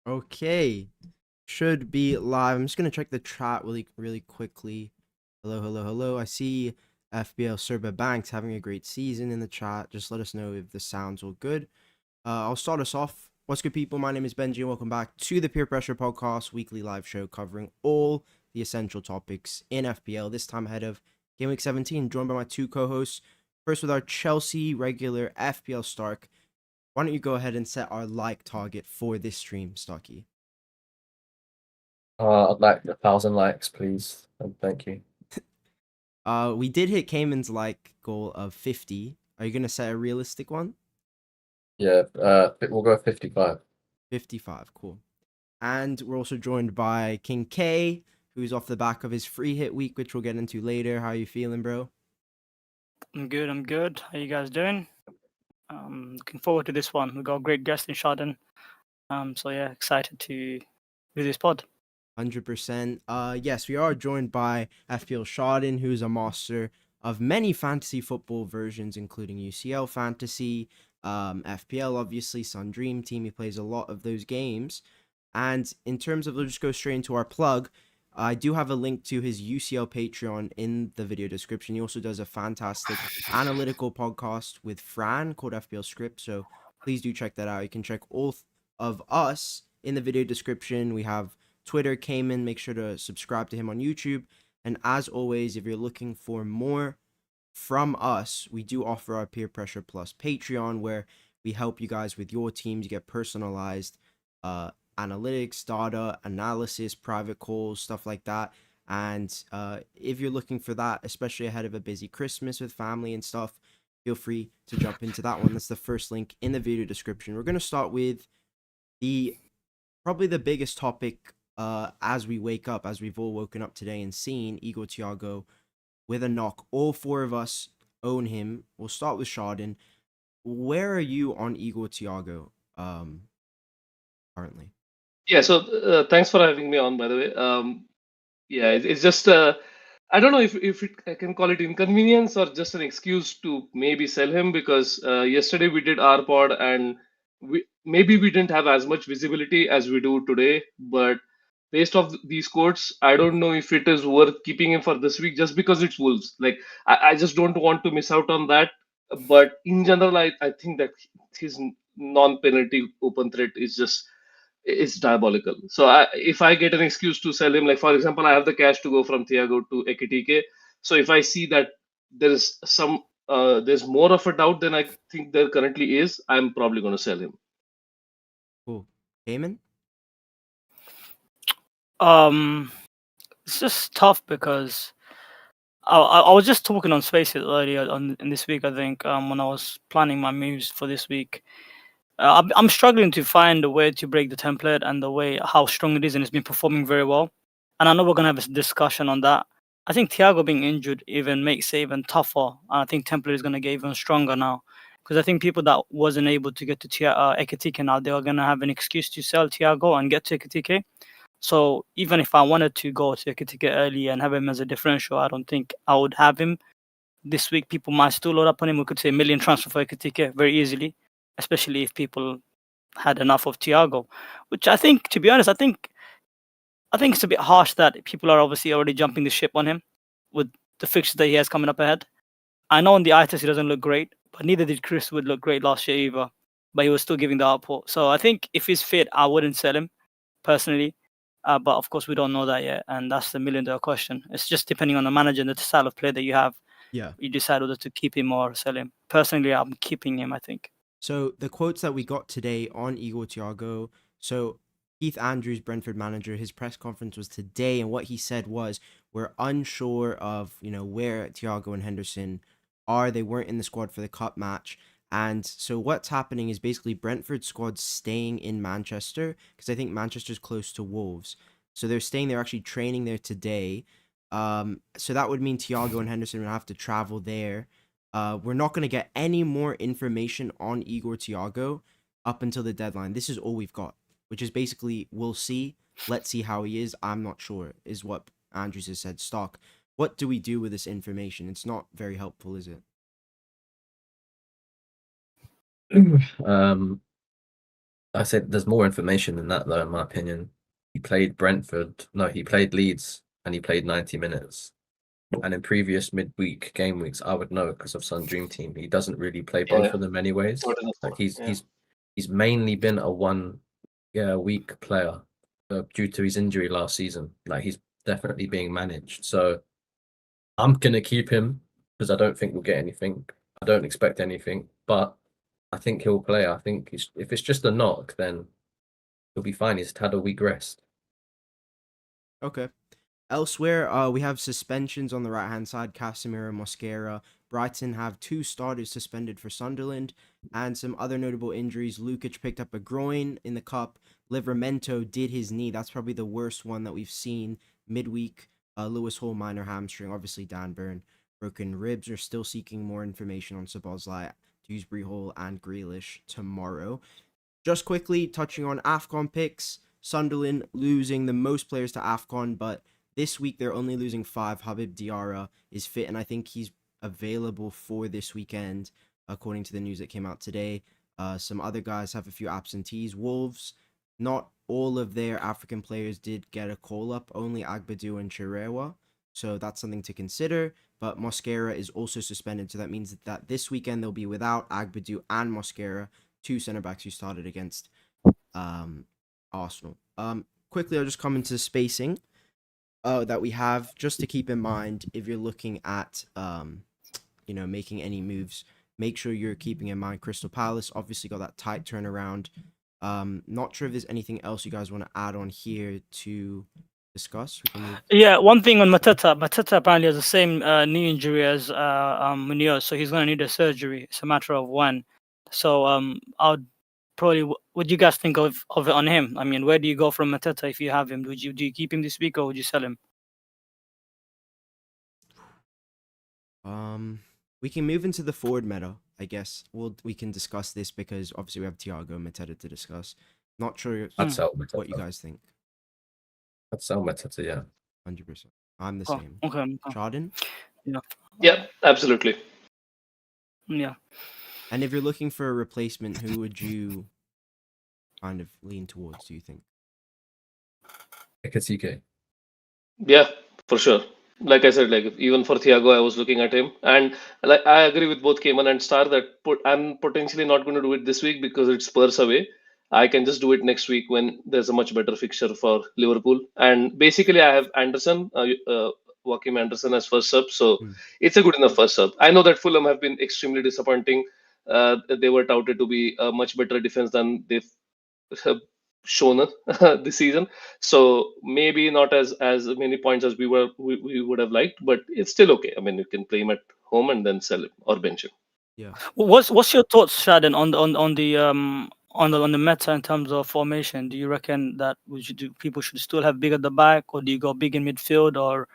Okay, should be live. I'm just gonna check the chat really quickly. Hello, hello, hello. I see FBL Serba Banks having a great season in the chat. Just let us know if the sound's all good. I'll start us off. What's good, people? My name is Benjy, and welcome back to the Peer Pressure Podcast, weekly live show covering all the essential topics in FPL. This time ahead of Gameweek 17, joined by my two co-hosts. First, with our Chelsea regular FPL Stark. Why don't you go ahead and set our like target for this stream, Starky? I'd like 1,000 likes, please. And thank you. We did hit Kayman's like goal of 50. Are you gonna set a realistic one? Yeah, we'll go 55. 55, cool. And we're also joined by King K, who's off the back of his free hit week, which we'll get into later. How are you feeling, bro? I'm good. How you guys doing? Looking forward to this one. We've got a great guest in Schaden. So yeah, excited to do this pod. 100%. Yes, we are joined by FPL Schaden, who's a master of many fantasy football versions, including UCL Fantasy, FPL, obviously, Sun Dream Team. He plays a lot of those games. And in terms of, we'll just go straight into our plug. I do have a link to his UCL Patreon in the video description. He also does a fantastic analytical podcast with Fran called FPL Script. So please do check that out. You can check all of us in the video description. We have Twitter, Kayman. Make sure to subscribe to him on YouTube. And as always, if you're looking for more from us, we do offer our Peer Pressure Plus Patreon, where we help you guys with your teams. You get personalized analytics, data, analysis, private calls, stuff like that. And if you're looking for that, especially ahead of a busy Christmas with family and stuff, feel free to jump into that one. That's the first link in the video description. We're going to start with probably the biggest topic as we wake up, as we've all woken up today and seen Igor Thiago with a knock. All four of us own him. We'll start with Schaden. Where are you on Igor Thiago currently? Yeah, so thanks for having me on, by the way. Yeah, it's just I don't know if I can call it inconvenience or just an excuse to maybe sell him because yesterday we did our pod and we didn't have as much visibility as we do today, but based off these quotes, I don't know if it is worth keeping him for this week just because it's Wolves. Like I just don't want to miss out on that. But in general, I think that his non-penalty open threat is just it's diabolical. So if I get an excuse to sell him, like for example, I have the cash to go from Thiago to Ekitike. So if I see that there's more of a doubt than I think there currently is, I'm probably going to sell him. Cool. Kayman? It's just tough because I was just talking on Spaces earlier in this week. I think when I was planning my moves for this week. I'm struggling to find a way to break the template and the way how strong it is, and it's been performing very well. And I know we're gonna have a discussion on that. I think Thiago being injured even makes it even tougher. And I think template is gonna get even stronger now, because I think people that wasn't able to get to Ekitike now, they are gonna have an excuse to sell Thiago and get to Ekitike. So even if I wanted to go to Ekitike early and have him as a differential, I don't think I would have him this week. People might still load up on him. We could say a million transfer for Ekitike very easily, especially if people had enough of Thiago, which I think, to be honest, I think it's a bit harsh that people are obviously already jumping the ship on him with the fixtures that he has coming up ahead. I know on the eye test he doesn't look great, but neither did Chris Wood look great last year either. But he was still giving the output. So I think if he's fit, I wouldn't sell him personally. But of course, we don't know that yet, and that's the $1 million question. It's just depending on the manager and the style of play that you have. Yeah. You decide whether to keep him or sell him. Personally, I'm keeping him, I think. So the quotes that we got today on Igor Thiago. So Keith Andrews, Brentford manager, his press conference was today, and what he said was, "We're unsure of where Thiago and Henderson are. They weren't in the squad for the cup match." And so what's happening is basically Brentford squad staying in Manchester, because I think Manchester's close to Wolves. So they're staying there, actually training there today. So that would mean Thiago and Henderson would have to travel there. We're not going to get any more information on Igor Thiago up until the deadline. This is all we've got, which is basically, we'll see. Let's see how he is. I'm not sure, is what Andrews has said. Stock, what do we do with this information? It's not very helpful, is it? I said there's more information than that, though, in my opinion. He played Brentford. No, he played Leeds, and he played 90 minutes. And in previous midweek game weeks, I would know because of Sun Dream Team. He doesn't really play both Yeah, of them anyways. not enough. Like Yeah. he's mainly been a week player due to his injury last season. Like he's definitely being managed. So I'm gonna keep him because I don't think we'll get anything. I don't expect anything, but I think he'll play. I think if it's just a knock, then he'll be fine. He's had a week rest. Okay. Elsewhere, we have suspensions on the right-hand side. Casemiro, Mosquera. Brighton have 2 starters suspended for Sunderland. And some other notable injuries. Lukic picked up a groin in the cup. Livramento did his knee. That's probably the worst one that we've seen midweek. Lewis Hall, minor hamstring. Obviously, Dan Burn, broken ribs. Are still seeking more information on Szoboszlai, Dewsbury Hall, and Grealish tomorrow. Just quickly touching on AFCON picks. Sunderland losing the most players to AFCON, but this week they're only losing 5. Habib Diarra is fit, and I think he's available for this weekend, according to the news that came out today. Some other guys have a few absentees. Wolves, not all of their African players did get a call-up, only Agbadu and Chirewa, so that's something to consider. But Mosquera is also suspended, so that means that this weekend they'll be without Agbadu and Mosquera, 2 centre-backs who started against Arsenal. Quickly, I'll just come into spacing that we have, just to keep in mind if you're looking at making any moves. Make sure you're keeping in mind Crystal Palace obviously got that tight turnaround. Not sure if there's anything else you guys want to add on here to discuss. We can move. Yeah, one thing on Mateta. Mateta apparently has the same knee injury as Munoz, so he's going to need a surgery. It's a matter of when. So I'd probably. What do you guys think of it on him? I mean, where do you go from Mateta if you have him? Do you keep him this week or would you sell him? We can move into the forward meta, I guess. We can discuss this because obviously we have Thiago and Mateta to discuss. Not sure I'd sell Mateta. what you guys think. I'd sell Mateta, yeah. 100%. I'm the Oh, same. okay. Schaden? Yeah, absolutely. Yeah. And if you're looking for a replacement, who would you kind of lean towards, do you think? Ekatike. Yeah, for sure. Like I said, like even for Thiago, I was looking at him, and like I agree with both Kayman and Star that I'm potentially not going to do it this week because it's Spurs away. I can just do it next week when there's a much better fixture for Liverpool. And basically, I have Anderson, Joachim Anderson as first sub, so it's a good enough first sub. I know that Fulham have been extremely disappointing. They were touted to be a much better defense than they've shown this season, so maybe not as many points as we would have liked, but it's still okay. I mean, you can play him at home and then sell him or bench him. Yeah. What's your thoughts, Schaden, on the meta in terms of formation? Do you reckon that people should still have big at the back, or do you go big in midfield, or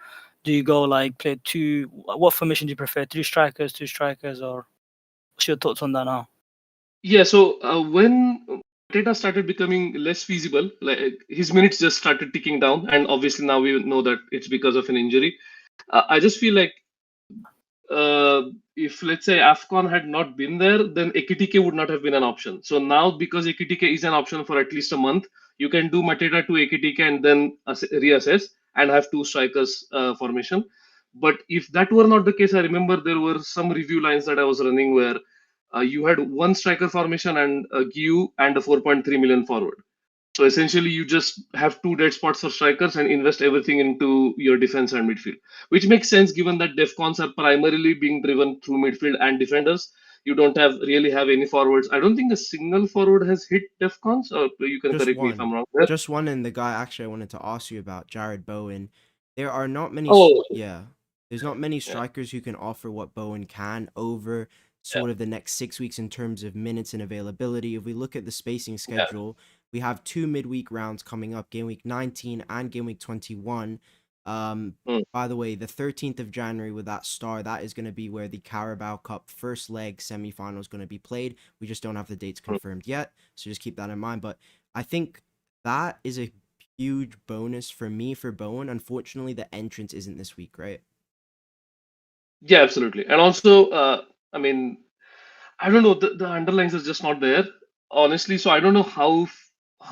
do you go like play 2? What formation do you prefer? 3 strikers, 2 strikers, or what's your thoughts on that now? Yeah, so when Mateta started becoming less feasible, like his minutes just started ticking down, and obviously now we know that it's because of an injury. I just feel like if let's say AFCON had not been there, then Ekitike would not have been an option. So now because Ekitike is an option for at least a month, you can do Mateta to Ekitike and then reassess and have 2 strikers formation. But if that were not the case, I remember there were some review lines that I was running where you had 1 striker formation and a GU and a 4.3 million forward. So essentially, you just have 2 dead spots for strikers and invest everything into your defense and midfield, which makes sense given that defcons are primarily being driven through midfield and defenders. You don't really have any forwards. I don't think a single forward has hit defcons. Or you can Just correct me if one. I'm wrong there. Just one, and the guy actually I wanted to ask you about, Jared Bowen. There are not many. Oh, There's not many strikers who can offer what Bowen can over sort of the next 6 weeks in terms of minutes and availability. If we look at the spacing schedule, we have 2 midweek rounds coming up, game week 19 and game week 21. By the way, the 13th of January with that star, that is going to be where the Carabao Cup first leg semi-final is going to be played. We just don't have the dates confirmed yet, so just keep that in mind. But I think that is a huge bonus for me for Bowen. Unfortunately, the entrance isn't this week, right? Yeah, absolutely. And also, I mean, I don't know, the underlines is just not there. honestly. So I don't know how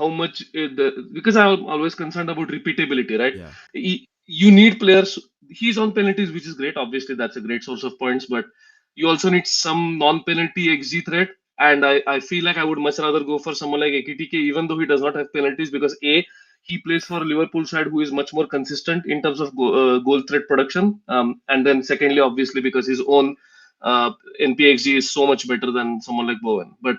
much because I'm always concerned about repeatability, right? Yeah. You need players. He's on penalties, which is great. Obviously, that's a great source of points, but you also need some non-penalty XG threat. And I feel like I would much rather go for someone like AKTK, even though he does not have penalties, because he plays for a Liverpool side who is much more consistent in terms of goal threat production. And then secondly, obviously, because his own NPXG is so much better than someone like Bowen. But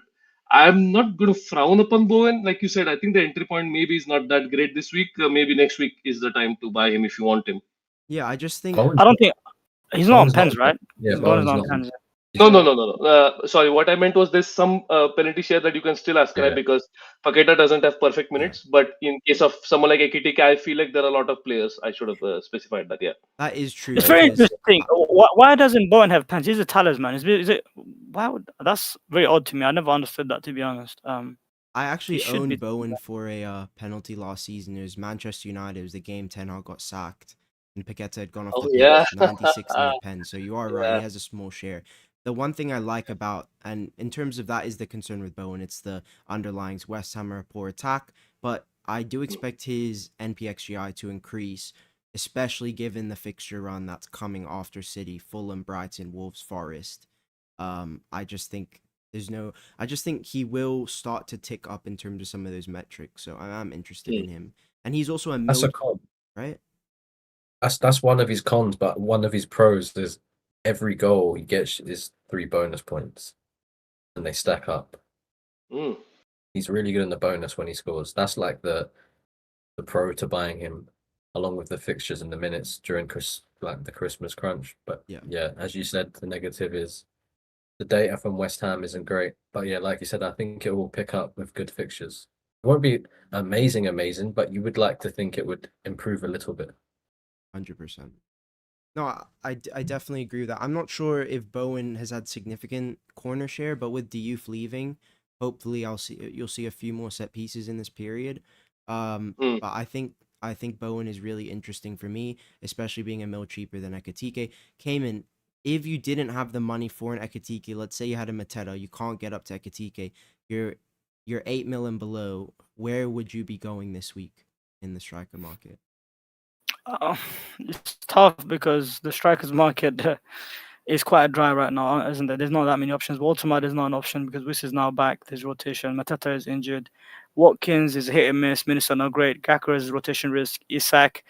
I'm not going to frown upon Bowen. Like you said, I think the entry point maybe is not that great this week. Maybe next week is the time to buy him if you want him. Yeah, I just think Bowen's I don't think he's not on Bowen's not pens, right? Yeah, Bowen's Bowen's not on not. pens. No. Sorry, what I meant was there's some penalty share that you can still ascribe Yeah. because Paqueta doesn't have perfect Yeah. minutes. But in case of someone like AKTK, I feel like there are a lot of players. I should have specified that. Yeah. that is true. It's very because interesting. Why doesn't Bowen have pens? He's a talisman. Is it? That's very odd to me. I never understood that, to be honest. I actually should owned be- Bowen for a penalty last season. It was Manchester United. It was the game Ten Hag got sacked, and Paqueta had gone off Oh, the pitch. yeah. 96 net pen. So you are right. Yeah. He has a small share. The one thing I like about, and in terms of that, is the concern with Bowen. It's the underlying West Ham are a poor attack, but I do expect his NPXGI to increase, especially given the fixture run that's coming after City, Fulham, Brighton, Wolves, Forest. I just think he will start to tick up in terms of some of those metrics. So I am interested in him. And he's also a That's a mil, con. right? That's one of his cons, but one of his pros is every goal he gets is 3 bonus points, and they stack up. Mm. He's really good in the bonus when he scores. That's like the pro to buying him, along with the fixtures and the minutes during the Christmas crunch. But Yeah. as you said, the negative is the data from West Ham isn't great. But yeah, like you said, I think it will pick up with good fixtures. It won't be amazing, but you would like to think it would improve a little bit. 100%. No, I definitely agree with that. I'm not sure if Bowen has had significant corner share, but with Diouf leaving, hopefully you'll see a few more set pieces in this period. Mm. But I think Bowen is really interesting for me, especially being a mil cheaper than Ekatike. Kayman, if you didn't have the money for an Ekatike, let's say you had a Mateta, you can't get up to Ekatike, you're 8 mil and below, where would you be going this week in the striker market? It's tough because the strikers market is quite dry right now, isn't there? There's not that many options. Baltimore is not an option because Wiss is now back. There's rotation. Mateta is injured. Watkins is hit and miss. Minnesota not great. Gakura is rotation risk. Isak,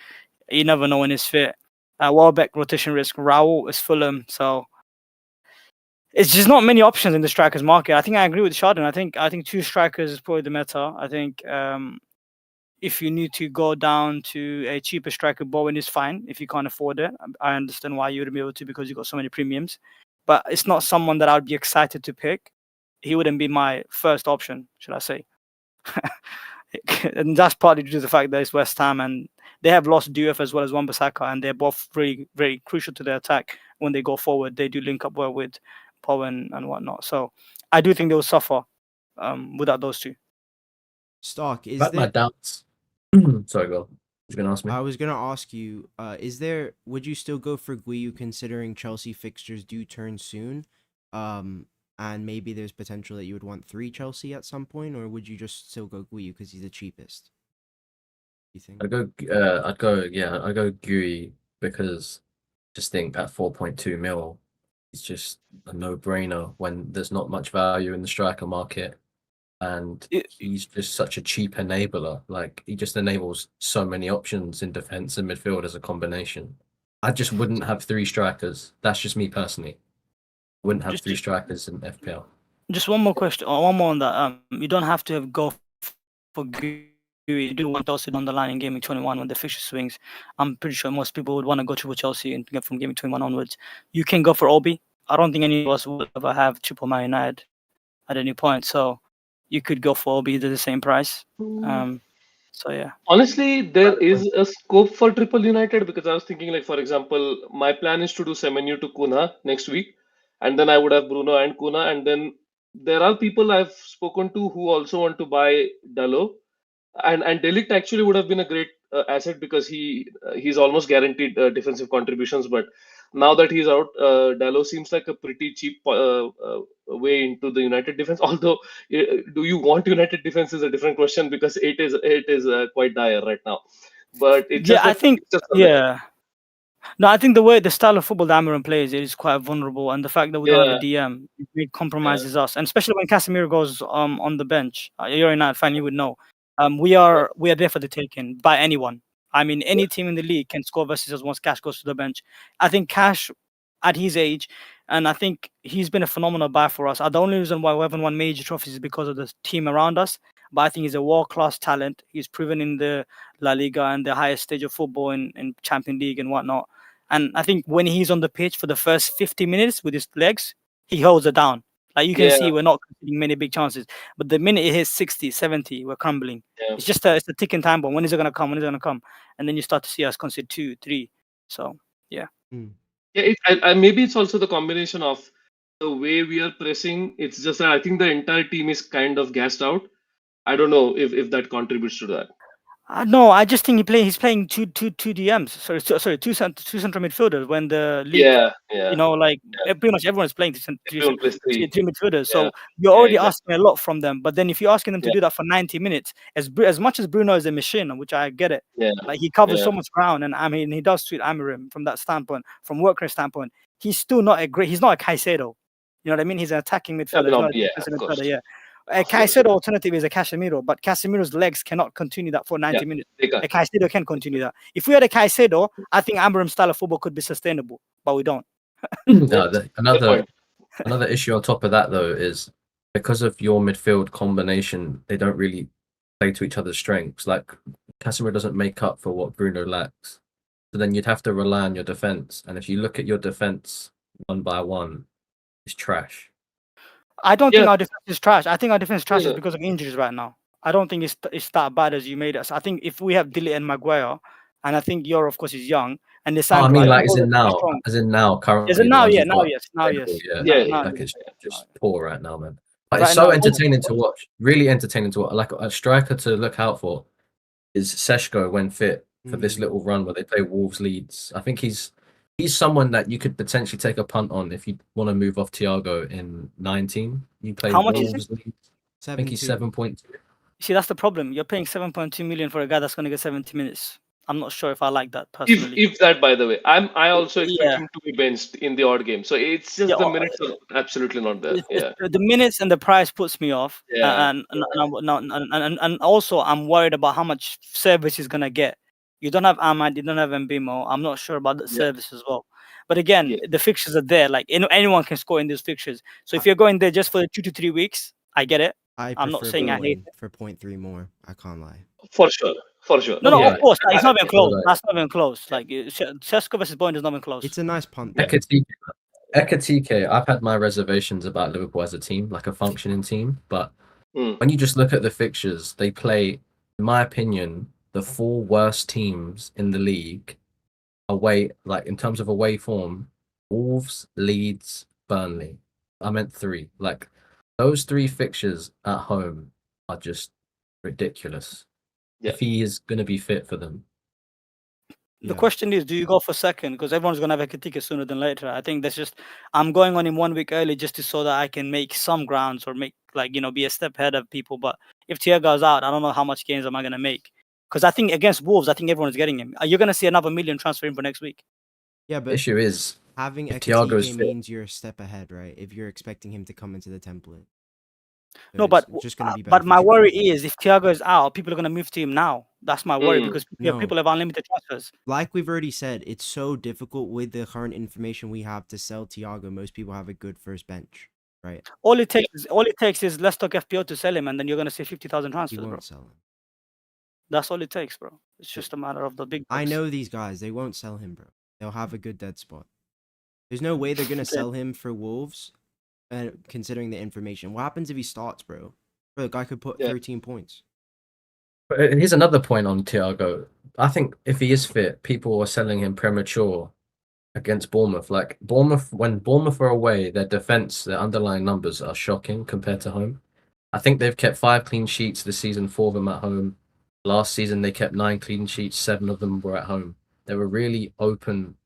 you never know when he's fit. Welbeck rotation risk. Raul is Fulham. So it's just not many options in the strikers market. I think I agree with Schaden. I think 2 strikers is probably the meta. I think if you need to go down to a cheaper striker, Bowen is fine if you can't afford it. I understand why you wouldn't be able to because you got so many premiums, but it's not someone that I'd be excited to pick. He wouldn't be my first option, should I say? And that's partly due to the fact that it's West Ham and they have lost Diouf as well as Wan-Bissaka, and they're both very, very crucial to their attack. When they go forward, they do link up well with Bowen and whatnot. So I do think they will suffer without those 2. Stark, is But my there? doubts. Sorry, go. You're gonna ask me. I was gonna ask you, would you still go for Guiu considering Chelsea fixtures do turn soon? And maybe there's potential that you would want 3 Chelsea at some point, or would you just still go Guiu because he's the cheapest? You think? I'd go Gui because just think at 4.2 mil, it's just a no-brainer when there's not much value in the striker market. And he's just such a cheap enabler. Like, he just enables so many options in defense and midfield as a combination. I just wouldn't have 3 strikers. That's just me personally. Wouldn't have 3 strikers in FPL. Just one more question, or one more on that. You don't have to go for Gui. You do want Chelsea on the line in Gaming 21 when the fixture swings. I'm pretty sure most people would want to go triple Chelsea and get from Gaming 21 onwards. You can go for Obi. I don't think any of us will ever have triple Man United at any point. So you could go for Obi at the same price. So yeah. Honestly, there is a scope for Triple United because I was thinking, like, for example, my plan is to do Semenyo to Kuna next week, and then I would have Bruno and Kuna, and then there are people I've spoken to who also want to buy Dalot, and Delict actually would have been a great asset because he's almost guaranteed defensive contributions, but now that he's out, Dalot seems like a pretty cheap way into the United defense. Although, do you want United defense is a different question because it is quite dire right now. But it's Yeah, just I that think. it's just not there. Yeah. No, I think the style of football that Amarim plays is quite vulnerable, and the fact that we don't have a Yeah, DM it compromises us, and especially when Casemiro goes on the bench. You're a United fan, you would know. We yeah, are there for the taking by anyone. I mean, any team in the league can score versus us once Cash goes to the bench. I think Cash, at his age, and I think he's been a phenomenal buy for us. The only reason why we haven't won major trophies is because of the team around us. But I think he's a world-class talent. He's proven in the La Liga and the highest stage of football in Champions League and whatnot. And I think when he's on the pitch for the first 50 minutes with his legs, he holds it down. Like you can yeah, see, we're not conceding many big chances. But the minute it hits 60, 70, we're crumbling. yeah. It's just it's a ticking time bomb. When is it going to come? When is it going to come? And then you start to see us concede 2, 3. So, yeah. Mm. Yeah, maybe it's also the combination of the way we are pressing. It's just that I think the entire team is kind of gassed out. I don't know if that contributes to that. No, I just think he's playing two DMs. Sorry, two central midfielders when the league, Yeah, yeah. like Yeah. pretty much everyone's playing Everyone plays three. three midfielders. Yeah, So you're yeah, already exactly. asking a lot from them. But then if you're asking them to Yeah, do that for 90 minutes, as much as Bruno is a machine, which I get it, yeah, like he covers yeah. so much ground, and I mean he does suit Amarim from that standpoint, from work rate standpoint. He's still not he's not a Caicedo. You know what I mean? He's an attacking I midfielder. mean, He's not a yeah, defensive of course, midfielder. Yeah. A of course. Caicedo alternative is a Casemiro, but Casemiro's legs cannot continue that for 90 Yeah, minutes. they can't. A Caicedo can continue that. If we had a Caicedo, I think Amarim's style of football could be sustainable, but we don't. No, Good another point. issue on top of that though is because of your midfield combination, they don't really play to each other's strengths. Like Casemiro doesn't make up for what Bruno lacks. So then you'd have to rely on your defense. And if you look at your defense one by one, it's trash. I don't Yeah, think our defense is trash. I think our defense is trash is yeah, because of injuries right now. I don't think it's that bad as you made us. I think if we have Dilly and Maguire, and I think Euro, of course, is young, and Oh, I Lissandro, mean, I like think all are strong. as in now, Is currently it the now? ones Yeah, you've now got yes, now available, yes, yeah, yeah, now like yes. it's just poor right now, man. But Right it's so now, entertaining to watch, really entertaining to watch. Like a striker to look out for is Seshko when fit for this little run where they play Wolves Leeds. I think he's someone that you could potentially take a punt on if you want to move off Thiago in 19. You play how much is it? Wolves Leeds. I think he's 7.2. See, that's the problem. You're paying 7.2 million for a guy that's going to get 70 minutes. I'm not sure if I like that personally. If that, by the way, I also expect Yeah, him to be benched in the odd game. So it's yeah. just the minutes are absolutely not there. It's Yeah, the minutes and the price puts me off, yeah, and also I'm worried about how much service he's gonna get. You don't have Ahmad, you don't have Mbimo. I'm not sure about the yeah, service as well. But again, yeah. the fixtures are there. Like anyone can score in these fixtures. So if you're going there just for the 2 to 3 weeks, I get it. I I'm not prefer saying I hate Bowen it. for 0.3 more. I can't lie. For sure, for sure. No, Yeah, of course, like, it's not even so close. like That's not even close. Like Sesko versus Bowen is not even close. It's a nice punt. Though. Ekatike, I've had my reservations about Liverpool as a team, like a functioning team, but Mm. when you just look at the fixtures, they play, in my opinion, the 4 worst teams in the league away, like in terms of away form: Wolves, Leeds, Burnley. I meant 3. Like those 3 fixtures at home are just ridiculous. Yeah. If he is going to be fit for them. The question is, do you go for second? Because everyone's gonna have a Ekatike sooner than later. I think that's just I'm going on him 1 week early just to so that I can make some grounds or make be a step ahead of people. But if Thiago's out, I don't know how much gains am I gonna make. Because I think against Wolves, I think everyone's getting him. You're gonna see another million transfer in for next week. Yeah, The but issue is having if Thiago's Ekatike fit, means you're a step ahead, right? If you're expecting him to come into the template. So No, but it's just going to be but my beneficial. worry is if Thiago is out, people are gonna move to him now. That's my worry because No. people have unlimited transfers. Like we've already said, it's so difficult with the current information we have to sell Thiago. Most people have a good first bench, right? All it takes is let's talk FPL to sell him, and then you're gonna see 50,000 He transfers, won't bro. sell him. That's all it takes, bro. It's just a matter of the big bucks. I know these guys. They won't sell him, bro. They'll have a good dead spot. There's no way they're going to sell him for Wolves, considering the information. What happens if he starts, bro? Bro, the guy could put 13 points. But here's another point on Thiago. I think if he is fit, people are selling him premature against Bournemouth. Like when Bournemouth are away, their defense, their underlying numbers are shocking compared to home. I think they've kept 5 clean sheets this season, 4 of them at home. Last season, they kept 9 clean sheets, 7 of them were at home. They were really open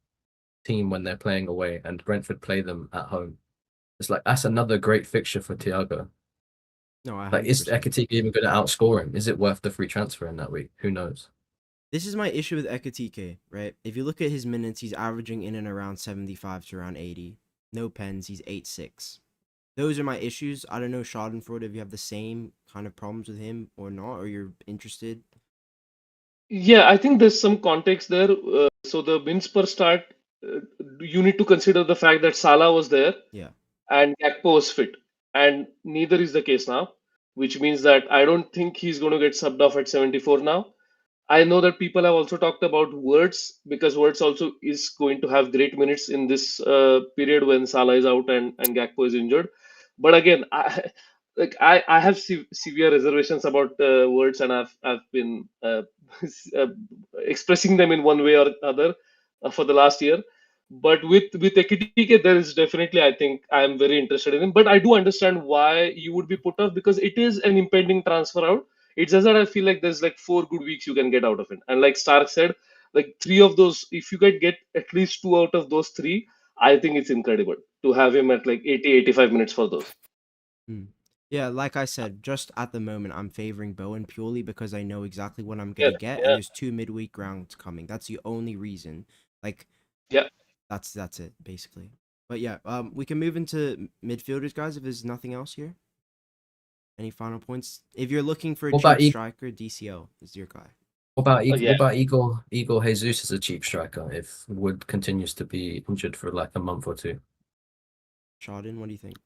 team when they're playing away, and Brentford play them at home. It's like that's another great fixture for Thiago. No, I Like, is 100%. Ekitike even going to outscore him? Is it worth the free transfer in that week? Who knows? This is my issue with Ekitike, right? If you look at his minutes, he's averaging in and around 75 to around 80. No pens, he's 8-6. Those are my issues. I don't know, Schadenfreude, if you have the same kind of problems with him or not, or you're interested. Yeah, I think there's some context there. So the wins per start, you need to consider the fact that Salah was there Yeah. and Gakpo was fit, and neither is the case now, which means that I don't think he's going to get subbed off at 74 now. I know that people have also talked about Words because Words also is going to have great minutes in this period when Salah is out and Gakpo is injured. But again, I have severe reservations about Words, and I've been uh, expressing them in one way or other for the last year. But with Ekitike, there is definitely, I think I am very interested in him. But I do understand why you would be put off because it is an impending transfer out. It's just that I feel like there's like 4 good weeks you can get out of it. And like Stark said, like three of those, if you could get at least two out of those three, I think it's incredible to have him at like 80, 85 minutes for those. Yeah, like I said, just at the moment, I'm favoring Bowen purely because I know exactly what I'm Yeah, gonna get, and yeah, there's 2 midweek rounds coming. That's the only reason. Like, yeah. that's it basically. But yeah, we can move into midfielders, guys. If there's nothing else here, any final points? If you're looking for a What about cheap striker, DCL is your guy. Yeah. What about Igor Jesus as a cheap striker if Wood continues to be injured for like a month or two? Schaden, what do you think?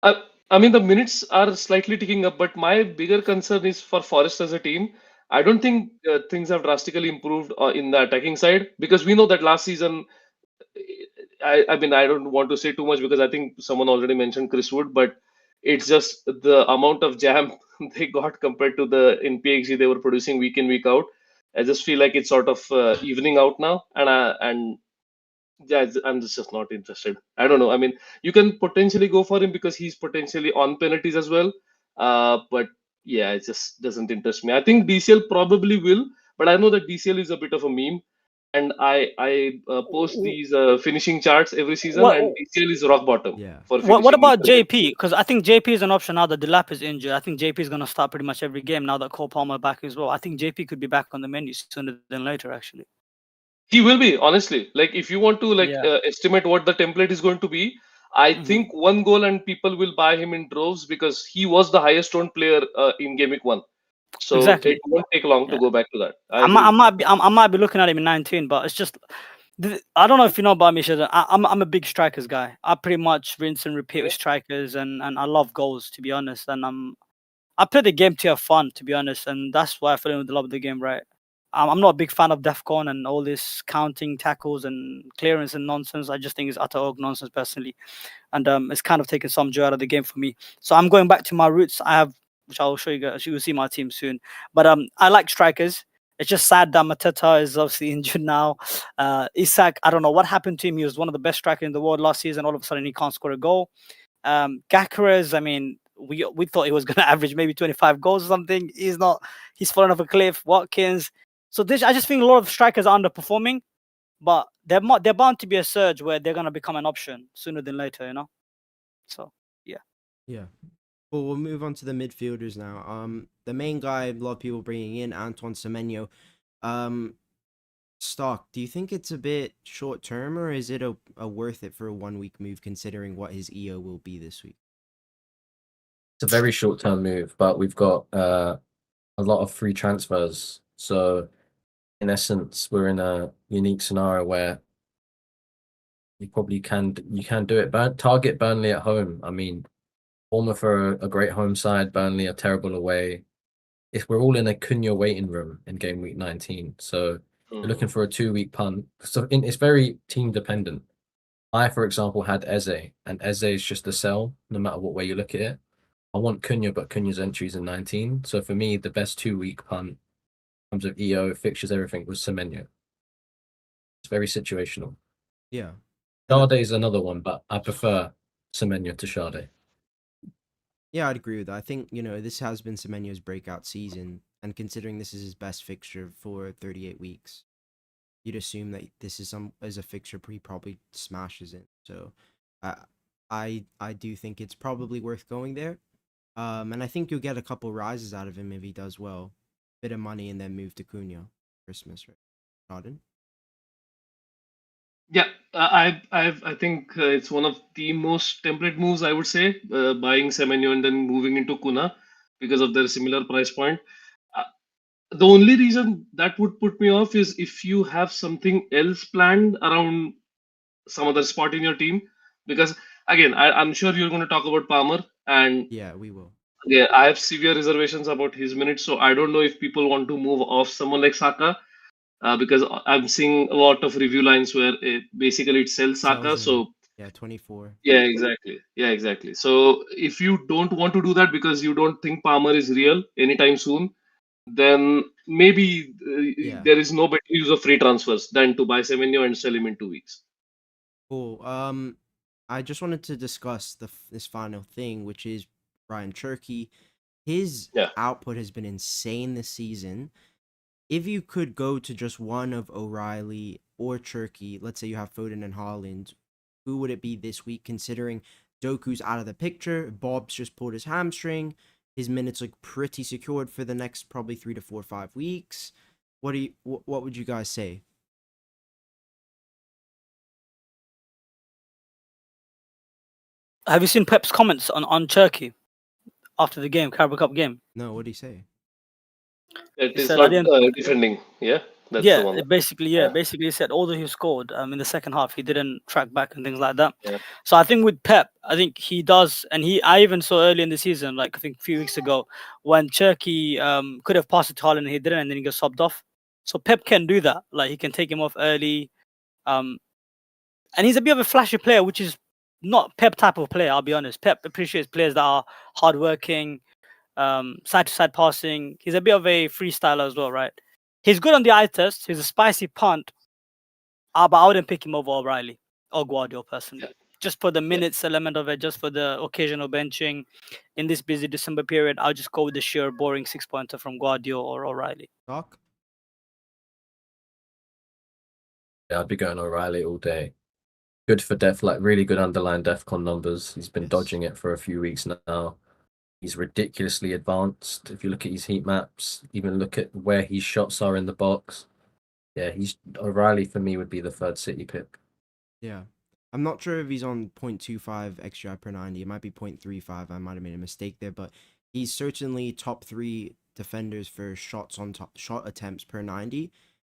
I mean, the minutes are slightly ticking up, but my bigger concern is for Forest as a team. I don't think things have drastically improved in the attacking side because we know that last season. I mean, I don't want to say too much because I think someone already mentioned Chris Wood, but it's just the amount of jam they got compared to the in PXG they were producing week in week out. I just feel like it's sort of evening out now, and yeah, I'm just not interested. I don't know. I mean, you can potentially go for him because he's potentially on penalties as well. But yeah, it just doesn't interest me. I think DCL probably will, but I know that DCL is a bit of a meme, and I post these finishing charts every season, What and DCL is rock bottom Yeah. for what finishing. about JP? Because I think JP is an option now that Delap is injured. I think JP is going to start pretty much every game now that Cole Palmer back as well. I think JP could be back on the menu sooner than later, actually. He will be, honestly. Like, if you want to like Yeah. estimate what the template is going to be, I Mhm. think one goal and people will buy him in droves because he was the highest owned player in Gameweek 1. So Exactly. it won't take long to Yeah. go back to that. I I might, agree I with you. might be, I might be looking at him in 19, but it's just, I don't know if you know about me, Shaden. I'm a big strikers guy. I pretty much rinse and repeat with strikers, and I love goals, to be honest. And I play the game to have fun, to be honest, and that's why I fell in with the love of the game, right? I'm not a big fan of DEFCON and all this counting tackles and clearance and nonsense. I just think it's utter oak nonsense personally, and it's kind of taken some joy out of the game for me. So I'm going back to my roots. I have, which I'll show you guys. You will see my team soon. But I like strikers. It's just sad that Mateta is obviously injured now. Isak, I don't know what happened to him. He was one of the best strikers in the world last season. All of a sudden, he can't score a goal. Gakares, I mean, we thought he was going to average maybe 25 goals or something. He's not. He's fallen off a cliff. Watkins. So this, I just think a lot of strikers are underperforming, but they're bound to be a surge where they're going to become an option sooner than later, you know. So yeah. Yeah. Well, we'll move on to the midfielders now. The main guy, a lot of people bringing in Antoine Semenyo. Stock, do you think it's a bit short term, or is it a worth it for a 1 week move considering what his EO will be this week? It's a very short term move, but we've got a lot of free transfers. So in essence, we're in a unique scenario where you probably can do it. Target Burnley at home. I mean, Bournemouth are a great home side. Burnley are terrible away. If we're all in a Cunha waiting room in game week 19, so you're looking for a 2 week punt. So it's very team dependent. I, for example, had Eze, and Eze is just a sell no matter what way you look at it. I want Cunha, but Cunha's entries in 19. So for me, the best 2 week punt in terms of EO, fixtures, everything was Semenyo. It's very situational. Yeah. Sade is another one, but I prefer Semenyo to Sade. Yeah, I'd agree with that. I think, this has been Semenyo's breakout season, and considering this is his best fixture for 38 weeks, you'd assume that this is a fixture he probably smashes in. So, I do think it's probably worth going there. And I think you'll get a couple rises out of him if he does well. Bit of money and then move to Cunha. Christmas, right? Jordan? Yeah, I think it's one of the most template moves, I would say, buying Semenyo and then moving into Kuna because of their similar price point. Uh, the only reason that would put me off is if you have something else planned around some other spot in your team. Because again, I'm sure you're going to talk about Palmer, and Yeah, we will. yeah, I have severe reservations about his minutes. So I don't know if people want to move off someone like Saka because I'm seeing a lot of review lines where basically it sells Sells Saka. him. So Yeah, 24. yeah, exactly. Yeah, exactly. So if you don't want to do that because you don't think Palmer is real anytime soon, then maybe Yeah. there is no better use of free transfers than to buy Semenyo and sell him in 2 weeks. Cool. I just wanted to discuss this final thing, which is Ryan Cherky. His Yeah. output has been insane this season. If you could go to just one of O'Reilly or Cherky, let's say you have Foden and Haaland, who would it be this week? Considering Doku's out of the picture, Bob's just pulled his hamstring, his minutes look pretty secured for the next probably 3 to 4 or 5 weeks. What would you guys say? Have you seen Pep's comments on Turkey after the game, Carabao Cup game? No, what did he say? It He is said, "I not didn't." defending. Yeah, that's the Yeah, one. basically, Yeah. basically he said although he scored in the second half, he didn't track back and things like that. Yeah. So I think with Pep, I think he does, and I even saw early in the season, like I think a few weeks ago, when Turkey could have passed it to Haaland and he didn't, and then he got subbed off. So Pep can do that. Like he can take him off early, and he's a bit of a flashy player, which is not Pep type of player. I'll be honest. Pep appreciates players that are hardworking, side to side passing. He's a bit of a freestyler as well, right? He's good on the eye test. He's a spicy punt. But I wouldn't pick him over O'Reilly or Guardiola personally. Yeah. Just for the Yeah. minutes element of it, just for the occasional benching in this busy December period, I'll just go with the sheer boring 6-pointer from Guardiola or O'Reilly. Doc? Yeah, I'd be going O'Reilly all day. Good for like really good underlying DEFCON numbers. He's been Yes. dodging it for a few weeks now. He's ridiculously advanced. If you look at his heat maps, even look at where his shots are in the box. Yeah, O'Reilly for me would be the third City pick. Yeah. I'm not sure if he's on 0.25 XGI per 90. It might be 0.35. I might have made a mistake there, but he's certainly top 3 defenders for shot attempts per 90.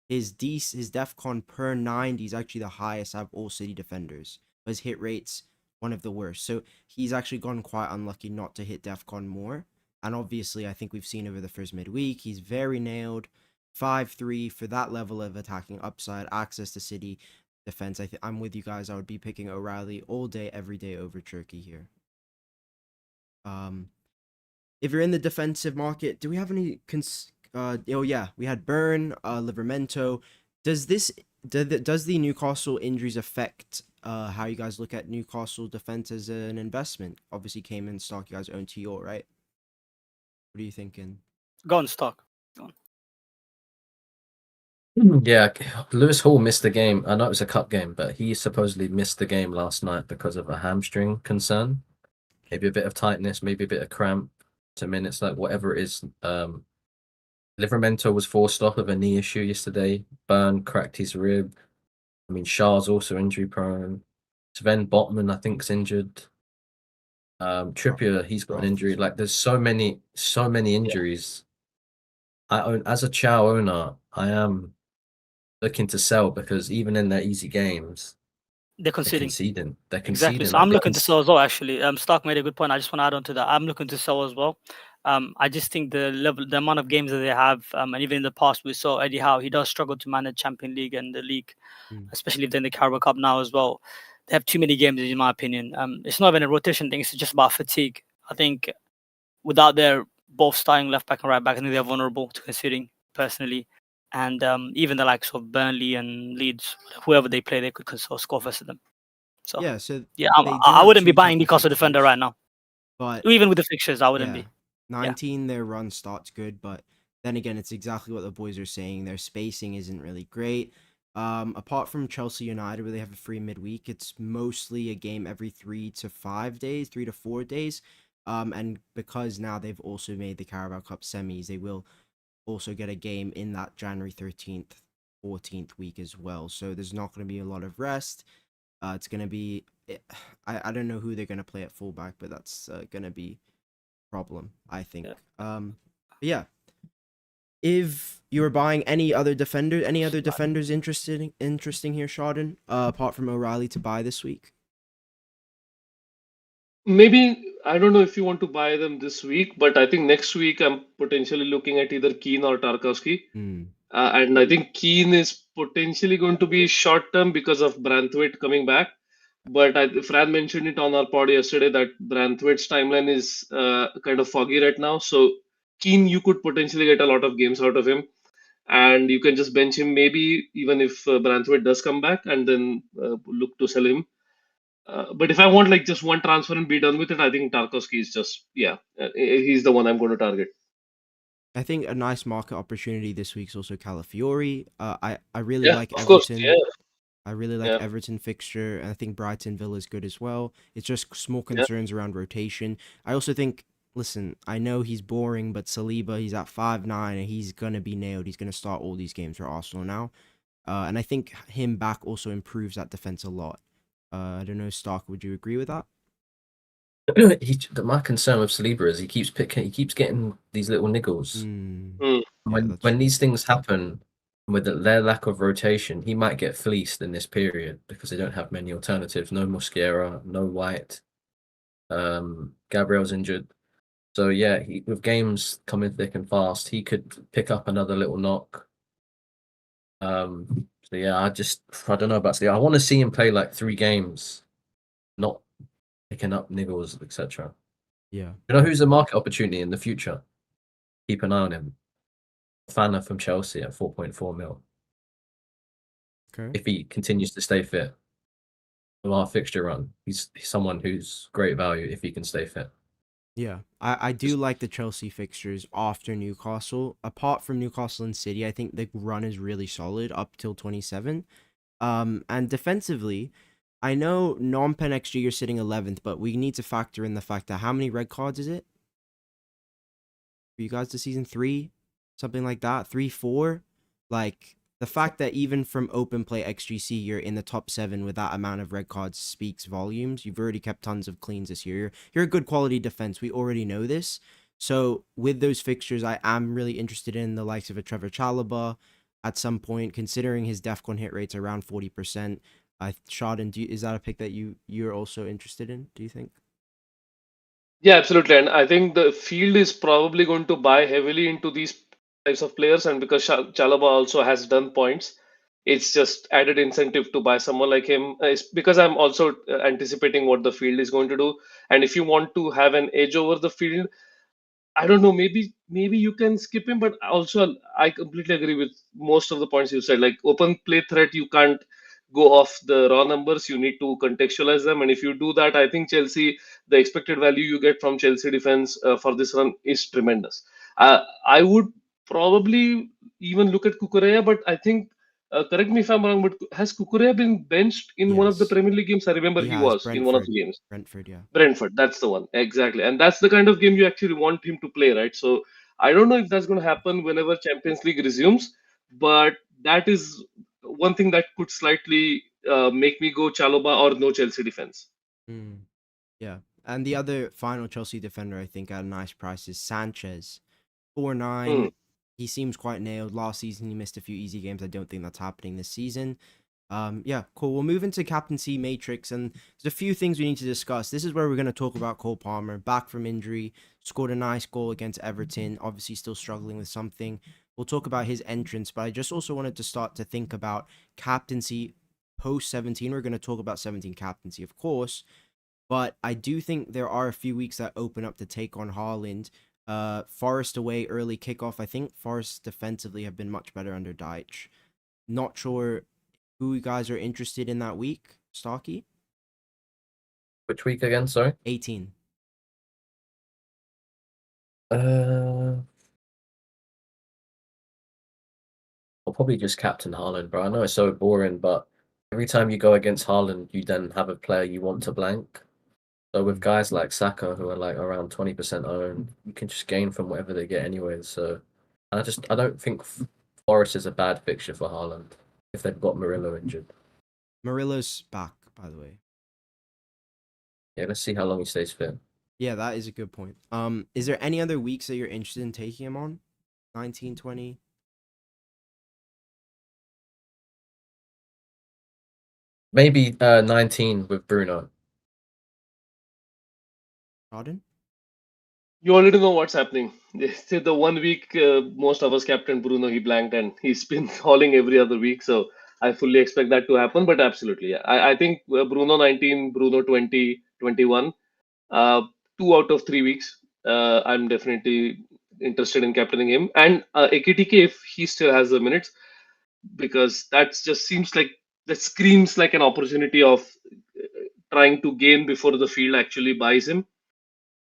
His DEFCON per 90 is actually the highest out of all City defenders, but his hit rate's one of the worst. So he's actually gone quite unlucky not to hit DEFCON more. And obviously, I think we've seen over the first midweek, he's very nailed. 5-3 for that level of attacking upside, access to City defense. I'm with you guys. I would be picking O'Reilly all day, every day over Cherky here. If you're in the defensive market, do we have any? Oh yeah, we had Burn, Livermento. Does the Newcastle injuries affect how you guys look at Newcastle defense as an investment? Obviously, Kayman stock you guys own to your right. What are you thinking? Go on, stock. Yeah, Lewis Hall missed the game. I know it was a cup game, but he supposedly missed the game last night because of a hamstring concern. Maybe a bit of tightness, maybe a bit of cramp to minutes, like whatever it is. Livermento was forced off of a knee issue yesterday. Burn cracked his rib. I mean, Shah's also injury prone. Sven Botman, I think, is injured. Trippier, he's got an injury. Like, there's so many injuries. As a Chow owner, I am looking to sell because even in their easy games, They're conceding. They're conceding. Exactly. So I'm looking to sell as well, actually. Stark made a good point. I just want to add on to that. I'm looking to sell as well. I just think the amount of games that they have, and even in the past, we saw Eddie Howe, he does struggle to manage Champions League and the league, especially if they're in the Carabao Cup now as well. They have too many games, in my opinion. It's not even a rotation thing. It's just about fatigue. I think without their both starting left back and right back, I think they're vulnerable to conceding personally. And even the likes of Burnley and Leeds, whoever they play, they could score versus them. So yeah, so yeah, they do I have wouldn't be 2 buying tougher Newcastle defender fixtures, right now. but Even with the fixtures, I wouldn't yeah, be. 19, their run starts good, but then again, it's exactly what the boys are saying. Their spacing isn't really great. Apart from Chelsea United, where they have a free midweek, it's mostly a game every 3 to 5 days, 3 to 4 days. And because now they've also made the Carabao Cup semis, they will also get a game in that January 13th, 14th week as well. So there's not going to be a lot of rest. It's going to be, I don't know who they're going to play at fullback, but that's going to be a problem, I think. Yeah. But yeah. If you were buying any other defenders interesting here, Schaden, apart from O'Reilly to buy this week? Maybe I don't know if you want to buy them this week, but I think next week I'm potentially looking at either Keane or Tarkowski. And I think Keane is potentially going to be short term because of Branthwaite coming back. But Fran mentioned it on our pod yesterday that Branthwaite's timeline is kind of foggy right now. So Keane, you could potentially get a lot of games out of him, and you can just bench him maybe even if Branthwaite does come back, and then look to sell him. But if I want like just one transfer and be done with it, I think Tarkowski is just he's the one I'm going to target. I think a nice market opportunity this week is also Calafiori. I really Yeah, like of course. Everton. Yeah, I really like yeah, Everton fixture, and I think Brighton Villa is good as well. It's just small yeah. concerns around rotation. I also think, listen, I know he's boring, but Saliba, he's at 5'9", and he's gonna be nailed. He's gonna start all these games for Arsenal now. And I think him back also improves that defense a lot. I don't know, Stark, would you agree with that? My concern with Saliba is he keeps getting these little niggles. Mm. Mm. Yeah, that's When true. these things happen with their lack of rotation, he might get fleeced in this period because they don't have many alternatives. No Mosquera, no White. Gabriel's injured. So yeah, with games coming thick and fast, he could pick up another little knock. So yeah, I don't know about Saliba. I want to see him play like 3 games, not picking up niggles, etc. Yeah. You know who's a market opportunity in the future? Keep an eye on him. Fana from Chelsea at 4.4 mil. Okay. If he continues to stay fit with our fixture run, he's someone who's great value if he can stay fit. Yeah, I do Just- like the Chelsea fixtures after Newcastle. Apart from Newcastle and City, I think the run is really solid up till 27. And defensively, I know non-pen XG you're sitting 11th, but we need to factor in the fact that how many red cards is it for you guys this season? 3, something like that, 3, 4. Like the fact that even from open play XGC you're in the top 7 with that amount of red cards speaks volumes. You've already kept tons of cleans this year. You're a good quality defense. We already know this. So with those fixtures, I am really interested in the likes of a Trevor Chalobah at some point, considering his DEFCON hit rates around 40%. Schaden, is that a pick that you're also interested in, do you think? Yeah, absolutely. And I think the field is probably going to buy heavily into these types of players. And because Chalobah also has done points, it's just added incentive to buy someone like him. It's because I'm also anticipating what the field is going to do. And if you want to have an edge over the field, I don't know. Maybe you can skip him, but also I completely agree with most of the points you said. Like open play threat, you can't go off the raw numbers. You need to contextualize them, and if you do that, I think Chelsea, the expected value you get from Chelsea defense for this run is tremendous. I would probably even look at Kukureya, but I think correct me if I'm wrong, but has Kukureya been benched in one of the Yes. Premier League games? I remember He he has was in one of the Brentford. games. Brentford, yeah. Brentford, that's the one. Exactly. And that's the kind of game you actually want him to play, right? So I don't know if that's going to happen whenever Champions League resumes, but that is one thing that could slightly make me go Chaloba or no Chelsea defense. Mm. Yeah. And the other final Chelsea defender, I think, at a nice price is Sanchez. 4'9". Hmm. He seems quite nailed. Last season, he missed a few easy games. I don't think that's happening this season. Yeah, cool. We'll move into Captaincy Matrix, and there's a few things we need to discuss. This is where we're going to talk about Cole Palmer, back from injury, scored a nice goal against Everton, obviously still struggling with something. We'll talk about his entrance, but I just also wanted to start to think about Captaincy post 17. We're going to talk about 17 Captaincy, of course, but I do think there are a few weeks that open up to take on Haaland. Forest away, early kickoff. I think Forest defensively have been much better under Deitch. Not sure who you guys are interested in that week, Starkey? Which week again? Sorry. 18. I'll probably just captain Haaland, bro. I know it's so boring, but every time you go against Haaland, you then have a player you want to blank. So with guys like Saka, who are like around 20% owned, you can just gain from whatever they get anyway. So I don't think Forest is a bad fixture for Haaland if they've got Murillo injured. Murillo's back, by the way. Yeah, let's see how long he stays fit. Yeah, that is a good point. Is there any other weeks that you're interested in taking him on? 19, 20? Maybe 19 with Bruno. Pardon? You already know what's happening. The 1 week most of us captain Bruno, he blanked and he's been falling every other week. So I fully expect that to happen. But absolutely, yeah. I think Bruno 19, Bruno 20, 21, 2 out of 3 weeks. I'm definitely interested in captaining him. And Ekitike, if he still has the minutes, because that just seems like that screams like an opportunity of trying to gain before the field actually buys him.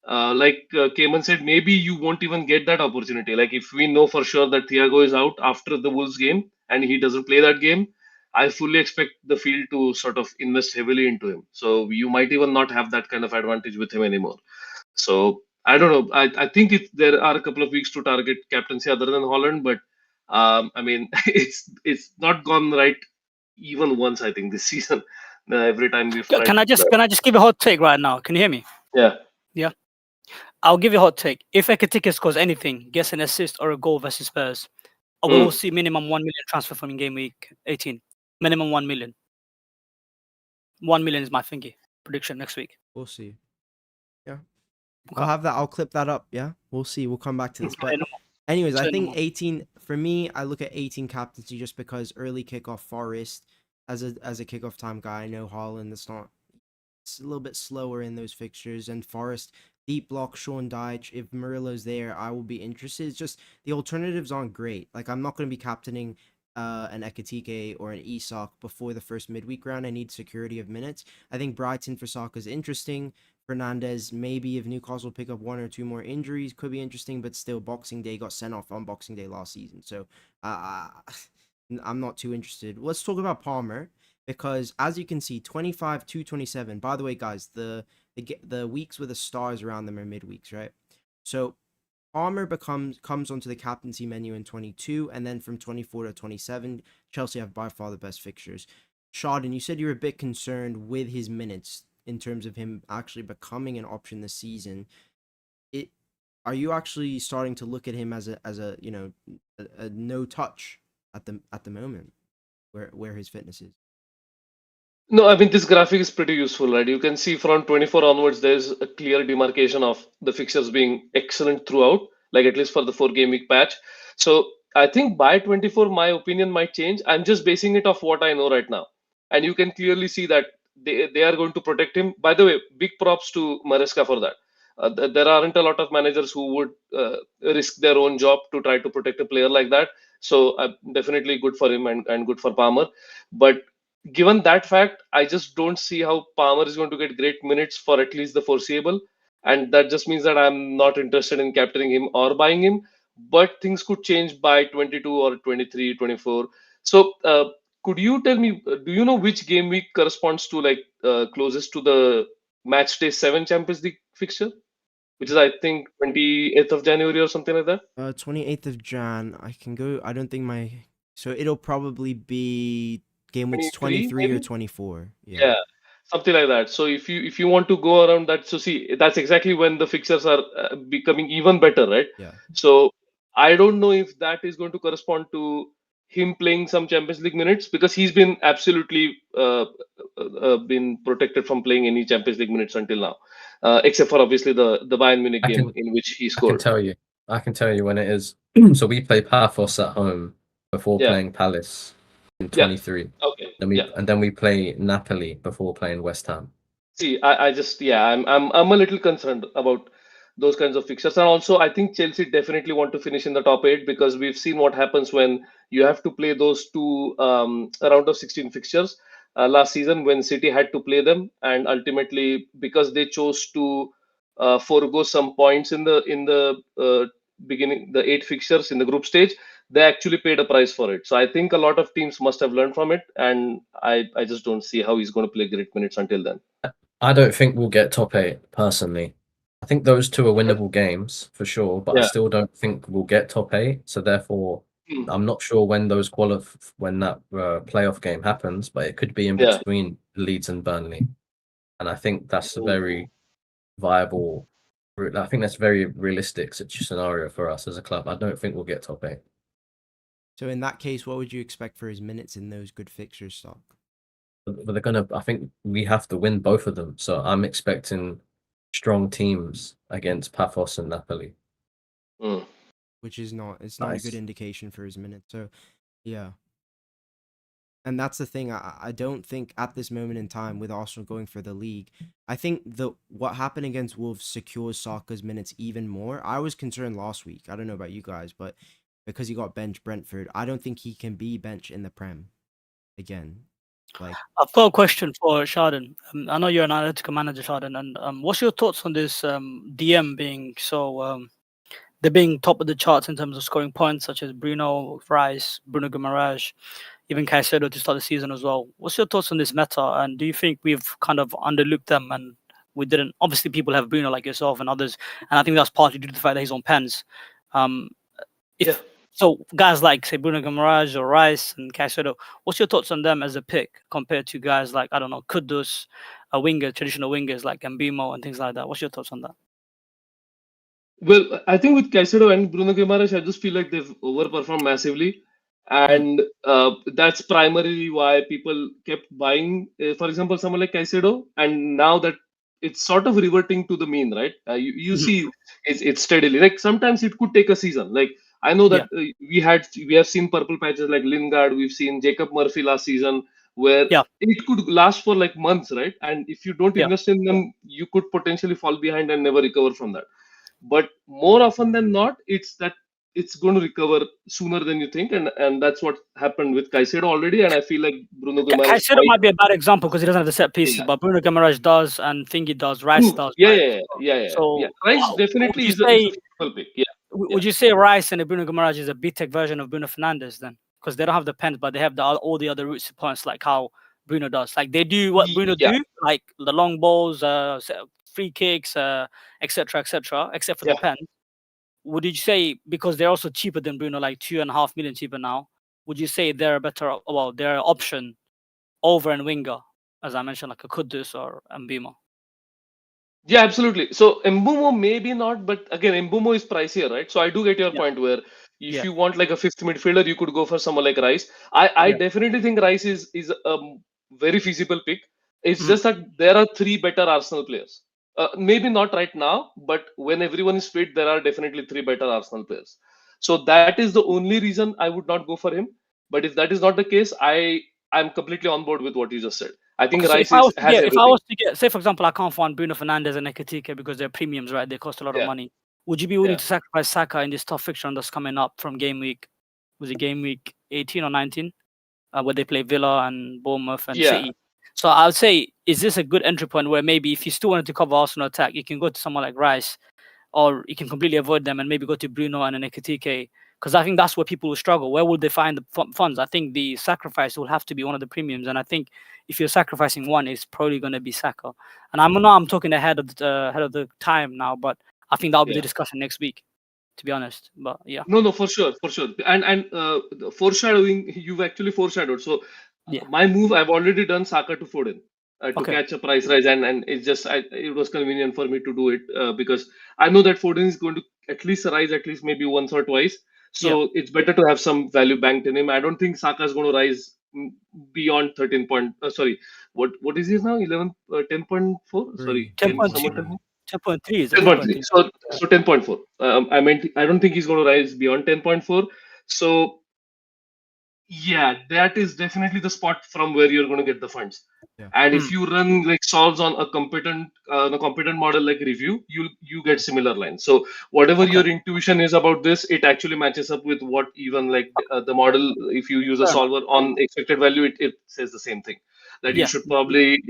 Like Kayman said, maybe you won't even get that opportunity. Like if we know for sure that Thiago is out after the Wolves game and he doesn't play that game, I fully expect the field to sort of invest heavily into him. So you might even not have that kind of advantage with him anymore. So I don't know. I think there are a couple of weeks to target captaincy other than Holland, but I mean it's not gone right even once. I think this season. Every time we've tried. Can I just give a hot take right now? Can you hear me? Yeah. Yeah. I'll give you a hot take. If Ekitike scores anything, gets an assist or a goal versus Spurs, I will see minimum 1 million transfer from in game week 18. Minimum 1 million. 1 million is my thingy prediction next week. We'll see. Yeah. Okay. I'll have that. I'll clip that up. Yeah. We'll see. We'll come back to this. But anyways, I think 18 for me, I look at 18 captaincy just because early kickoff Forest as a kickoff time guy. I know Haaland, it's a little bit slower in those fixtures, and Forest deep block Sean Dyche. If Murillo's there, I will be interested. It's just the alternatives aren't great. Like I'm not going to be captaining an Ekitike or an Isak before the first midweek round. I need security of minutes. I think Brighton for Saka is interesting. Fernandez, maybe if Newcastle pick up 1 or 2 more injuries, could be interesting, but still Boxing Day got sent off on Boxing Day last season. So I'm not too interested. Let's talk about Palmer, because as you can see, 25 to 27. By the way, guys, the weeks with the stars around them are midweeks, right? So Palmer comes onto the captaincy menu in 22, and then from 24 to 27, Chelsea have by far the best fixtures. Schaden, you said you were a bit concerned with his minutes in terms of him actually becoming an option this season. Are you actually starting to look at him as a no touch at the moment where his fitness is? No, I mean, this graphic is pretty useful, right? You can see from 24 onwards, there's a clear demarcation of the fixtures being excellent throughout, like at least for the 4 game week patch. So I think by 24, my opinion might change. I'm just basing it off what I know right now. And you can clearly see that they are going to protect him. By the way, big props to Maresca for that. There aren't a lot of managers who would risk their own job to try to protect a player like that. So definitely good for him and good for Palmer. But given that fact, I just don't see how Palmer is going to get great minutes for at least the foreseeable. And that just means that I'm not interested in captaining him or buying him. But things could change by 22 or 23, 24. So, could you tell me, do you know which game week corresponds to like closest to the match day 7 Champions League fixture? Which is, I think, 28th of January or something like that. 28th of Jan. I can go. I don't think so it'll probably be game weeks 23 or maybe? 24. Yeah, something like that. So if you want to go around that, so see, that's exactly when the fixtures are becoming even better, right? Yeah. So I don't know if that is going to correspond to him playing some Champions League minutes, because he's been absolutely been protected from playing any Champions League minutes until now, except for obviously the Bayern Munich game in which he I can scored. tell you. I can tell you when it is. So we play Paphos at home before Yeah. playing Palace in Yeah. 23. Okay. Then we play Napoli before playing West Ham. See, I just, yeah, I'm a little concerned about those kinds of fixtures, and also I think Chelsea definitely want to finish in the top 8, because we've seen what happens when you have to play those two round of 16 fixtures last season when City had to play them, and ultimately because they chose to forego some points in the the 8 fixtures in the group stage, they actually paid a price for it. So I think a lot of teams must have learned from it, and I just don't see how he's going to play great minutes until then. I don't think we'll get top 8 personally. I think those two are winnable games for sure, but I Yeah. still don't think we'll get top 8. So therefore, I'm not sure when when that playoff game happens, but it could be in Yeah. between Leeds and Burnley, and I think that's a very viable. I think that's a very realistic scenario for us as a club. I don't think we'll get top 8. So in that case, what would you expect for his minutes in those good fixtures, Stock? But they're gonna. I think we have to win both of them. So I'm expecting strong teams against Paphos and Napoli. Which is not. It's not a good indication for his minutes. So, yeah. And that's the thing. I don't think at this moment in time, with Arsenal going for the league, I think what happened against Wolves secures Saka's minutes even more. I was concerned last week. I don't know about you guys, but because he got bench Brentford, I don't think he can be bench in the Prem again. Like, I've got a question for Schaden. I know you're an analytical manager, Schaden, and what's your thoughts on this DM being so? They're being top of the charts in terms of scoring points, such as Bruno, Rice, Bruno Guimaraes, even Caicedo to start the season as well. What's your thoughts on this meta? And do you think we've kind of underlooked them and we didn't? Obviously, people have Bruno like yourself and others, and I think that's partly due to the fact that he's on pens. So guys like, say, Bruno Guimaraes or Rice and Caicedo, what's your thoughts on them as a pick compared to guys like, I don't know, Kudus, a winger, traditional wingers like Mbemo and things like that? What's your thoughts on that? Well, I think with Caicedo and Bruno Guimaraes, I just feel like they've overperformed massively, and that's primarily why people kept buying. For example, someone like Caicedo, and now that it's sort of reverting to the mean, right? You see, it's steadily. Like sometimes it could take a season. Like I know that we have seen purple patches like Lingard. We've seen Jacob Murphy last season, where it could last for like months, right? And if you don't invest in them, you could potentially fall behind and never recover from that. But more often than not, it's going to recover sooner than you think, and that's what happened with Caicedo already. And I feel like Bruno Guimaraes Caicedo might be a bad example because he doesn't have the set pieces, but Bruno Guimaraes does, and Thingy does, Rice does. Yeah. So Rice definitely is a full pick. Yeah. Would you say Rice and Bruno Guimaraes is a B-Tech version of Bruno Fernandes then? Because they don't have the pens, but they have all the other routes to points like how Bruno does. Like they do what Bruno do, like the long balls, free kicks, etc., except for the pen. Would you say, because they're also cheaper than Bruno, like 2.5 million cheaper now, would you say they're a better, they're an option over an winger, as I mentioned, like a Kudus or Mbemo? Yeah, absolutely. So Mbeumo maybe not, but again, Mbeumo is pricier, right? So I do get your point where if you want like a fifth midfielder, you could go for someone like Rice. I definitely think Rice is a very feasible pick. It's just that there are 3 better Arsenal players. Maybe not right now, but when everyone is fit, there are definitely 3 better Arsenal players. So that is the only reason I would not go for him. But if that is not the case, I'm completely on board with what you just said. I think Rice has everything. If I was to get, say for example, I can't find Bruno Fernandes and Ekitike because they're premiums, right? They cost a lot of money. Would you be willing to sacrifice Saka in this tough fixture that's coming up from Gameweek? Was it Gameweek 18 or 19? Where they play Villa and Bournemouth and City. So I would say, is this a good entry point where maybe if you still wanted to cover Arsenal attack, you can go to someone like Rice, or you can completely avoid them and maybe go to Bruno and an Ekitike? Because I think that's where people will struggle. Where will they find the funds? I think the sacrifice will have to be one of the premiums. And I think if you're sacrificing one, it's probably going to be Saka. And I'm talking ahead of the time now, but I think that'll be the discussion next week, to be honest. But yeah. No, for sure. And the foreshadowing, you've actually foreshadowed. So my move, I've already done Saka to Foden to catch a price rise, and it's just it was convenient for me to do it because I know that Foden is going to at least rise at least maybe once or twice. So it's better to have some value banked in him. I don't think Saka is going to rise beyond 13 point. Sorry, what is he now? 10.4. Sorry, 10.2. 10.3 is 10.3. So 10.4. I don't think he's going to rise beyond 10.4. So yeah, that is definitely the spot from where you're going to get the funds. And if you run like solves on a competent model like Review, you get similar lines. So whatever your intuition is about this, it actually matches up with what even like the model. If you use a solver on expected value, it says the same thing, that you should probably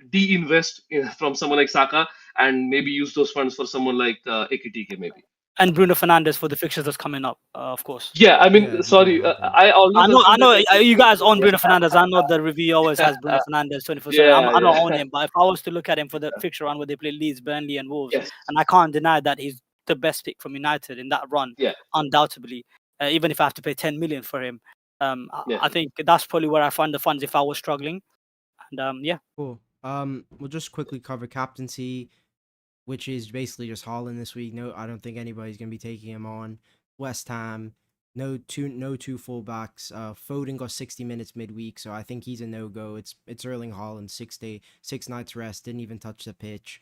de-invest from someone like Saka and maybe use those funds for someone like Ekitike maybe. And Bruno Fernandes for the fixtures that's coming up, of course. Yeah, I mean, Yeah, we sorry, don't have him. I always. I know. assume that You guys own yeah. Bruno Fernandes. I know the review always has Bruno Fernandes 24/7. Yeah, I don't yeah. own him, but if I was to look at him for the fixture run where they play Leeds, Burnley, and Wolves, Yes. and I can't deny that he's the best pick from United in that run, Yeah. undoubtedly. Even if I have to pay 10 million for him, Yeah. I think that's probably where I find the funds if I was struggling. And yeah, Cool. We'll just quickly cover captaincy, which is basically just Haaland this week. No, I don't think anybody's gonna be taking him on. West Ham, no two fullbacks. Foden got 60 minutes midweek, so I think he's a no-go. It's Erling Haaland, 6 nights rest, didn't even touch the pitch.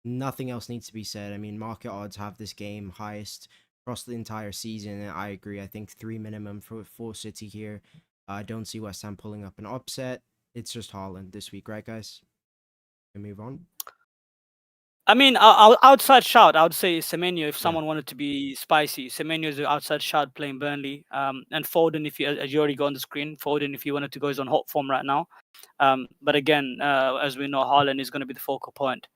Nothing else needs to be said. I mean, market odds have this game highest across the entire season, and I agree. I think 3 minimum for City here. I don't see West Ham pulling up an upset. It's just Haaland this week, right, guys? Can we move on? I mean, outside shout, I would say Semenyo if someone wanted to be spicy. Semenyo is an outside shout playing Burnley. And Foden, if you, as you already got on the screen, Foden, if you wanted to go, is on hot form right now. But again, as we know, Haaland is going to be the focal point.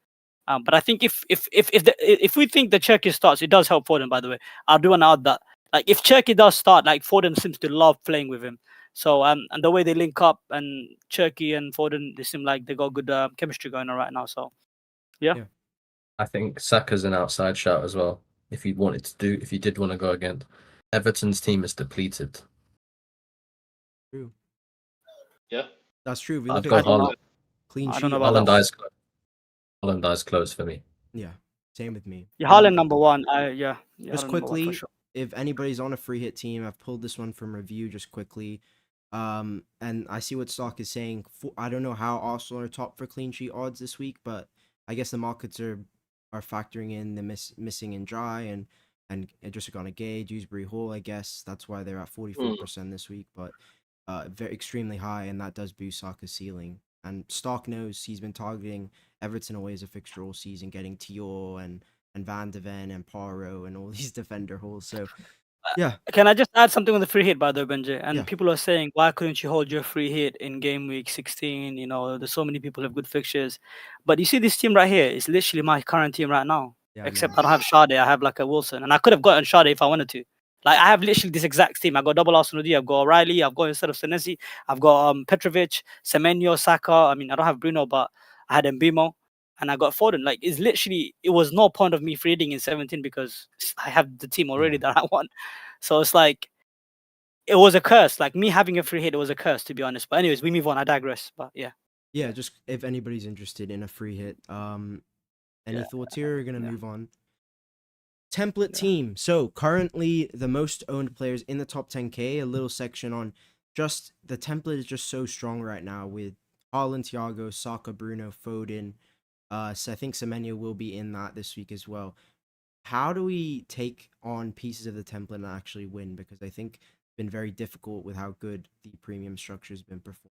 But I think if we think the Cherki starts, it does help Foden. By the way, I do want to add that. Like if Cherki does start, like Foden seems to love playing with him. So and the way they link up and Cherki and Foden, they seem like they got good chemistry going on right now. So yeah. I think Saka's an outside shout as well. If you did want to go against Everton's team is depleted. True. Yeah. That's true. We I've look got at Haaland. clean I sheet. don't know about Haaland that. dies close. Haaland dies close for me. Yeah, same with me. Yeah, Haaland number one. Yeah, Just Haaland number one quickly, for sure. if anybody's on a free hit team, I've pulled this one from review just quickly. And I see what Stock is saying. I don't know how Arsenal are top for clean sheet odds this week, but I guess the markets are factoring in the missing and dry and just gonna Gay, Dewsbury Hall. I guess that's why they're at 44% this week, but very extremely high, and that does boost Saka's ceiling. And Stock knows he's been targeting Everton away as a fixture all season, getting Tior and Van de Ven and Paro and all these defender holes. So yeah. Can I just add something on the free hit, by the way, Benjy? And Yeah. people are saying, why couldn't you hold your free hit in game week 16? You know, there's so many people have good fixtures. But you see this team right here, it's literally my current team right now. Yeah, Except I don't have Sade, I have like a Wilson. And I could have gotten Sade if I wanted to. Like I have literally this exact team. I got double Arsenal D, I've got O'Reilly, I've got instead of Senesi, I've got Petrovic, Semenyo, Saka. I mean, I don't have Bruno, but I had Mbimo. And I got Foden. Like it's literally, it was no point of me free hitting in 17 because I have the team already that I want. So it's like, it was a curse. Like me having a free hit, it was a curse, to be honest. But anyways, we move on. I digress. But yeah. Yeah, just if anybody's interested in a free hit, any thoughts here? We're gonna move on. Template team. So currently the most owned players in the top 10K. A little section on just the template is just so strong right now with Haaland, Thiago, Saka, Bruno, Foden. So I think Semenyo will be in that this week as well. How do we take on pieces of the template and actually win? Because I think it's been very difficult with how good the premium structure has been performed.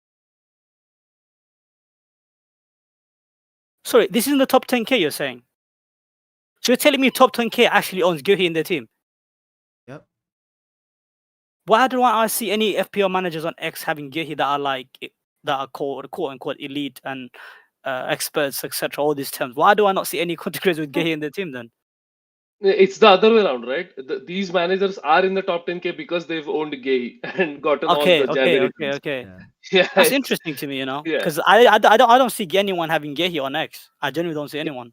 Sorry, this is in the top 10K, you're saying? So you're telling me top 10K actually owns Guhi in their team? Yep. Why do I see any FPL managers on X having Guhi that are like, that are quote unquote elite and experts, etc., all these terms? Why do I not see any contributors with Guhi in their team then? It's the other way around, right? These managers are in the top 10K because they've owned Gay and gotten all the January. Okay. Yeah. That's it's- interesting to me, you know, Yeah. because I don't see anyone having Guhi on X. I genuinely don't see anyone.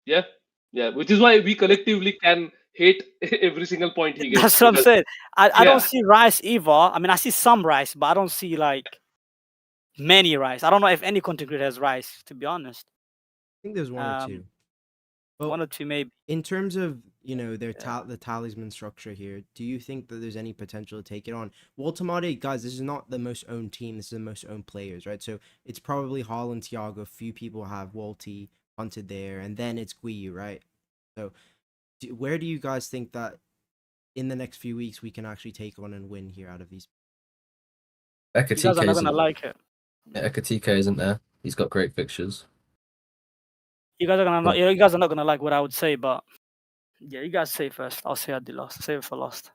Yeah, which is why we collectively can hate every single point he gets. That's what I'm because- saying. I Yeah. don't see Rice either. I mean, I see some Rice, but I don't see like many Rice. I don't know if any contributor has Rice, to be honest. I think there's one or two. Well, One or two maybe. in terms of, you know, their the talisman structure here, do you think that there's any potential to take it on? Waltamade, guys, this is not the most owned team. This is the most owned players, right? So it's probably Haaland, Thiago. Few people have Walty punted there, and then it's Guiyu, right? So where do you guys think that in the next few weeks we can actually take on and win here out of these? You guys are not gonna like it. Ekatike isn't there. He's got great fixtures. You guys are not gonna like what I would say, but yeah, you guys say first. I'll say I did last. Save it for last.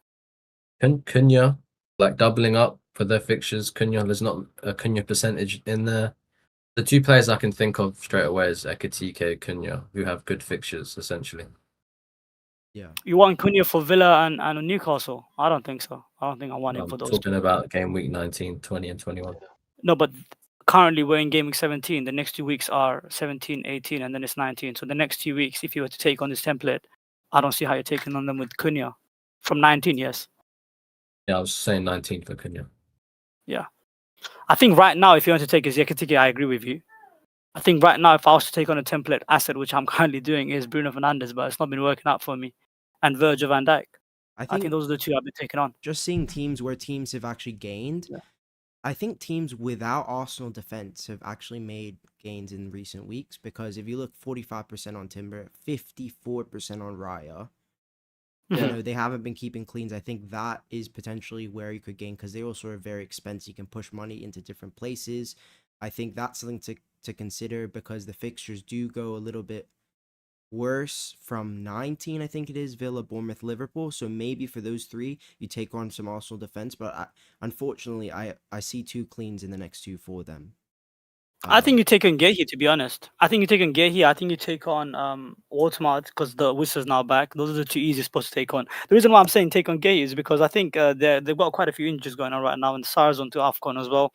Cunha, like doubling up for their fixtures. Cunha, there's not a Cunha percentage in there. The two players I can think of straight away is Ekatike, Cunha, who have good fixtures essentially. Yeah. You want Cunha for Villa and Newcastle? I don't think so. I don't think I want him I'm for those talking two. about game week 19, 20, and 21. No, but currently we're in Gameweek 17. The next 2 weeks are 17, 18, and then it's 19. So the next 2 weeks, if you were to take on this template, I don't see how you're taking on them with Cunha. From 19, yes. Yeah, I was saying 19 for Cunha. Yeah. I think right now, if you want to take Ekitike, I agree with you. I think right now, if I was to take on a template asset, which I'm currently doing, is Bruno Fernandes, but it's not been working out for me. And Virgil van Dijk. I I think think those are the two I've been taking on. just seeing teams where teams have actually gained, Yeah. I think teams without Arsenal defense have actually made gains in recent weeks because if you look 45% on Timber, 54% on Raya, you Mhm. know, they haven't been keeping cleans. I think that is potentially where you could gain because they also are very expensive. You can push money into different places. I think that's something to consider because the fixtures do go a little bit worse from 19, I think it is, Villa, Bournemouth, Liverpool. So maybe for those three, you take on some Arsenal defense. But unfortunately, I see 2 cleans in the next 2 for them. I think you take on Gehi, to be honest. I think you take on Gehi. I think you take on Watermart because the Whistler's now back. Those are the two easiest spots to take on. The reason why I'm saying take on Gehi is because I think they've got quite a few injuries going on right now, and Sar's onto AFCON as well.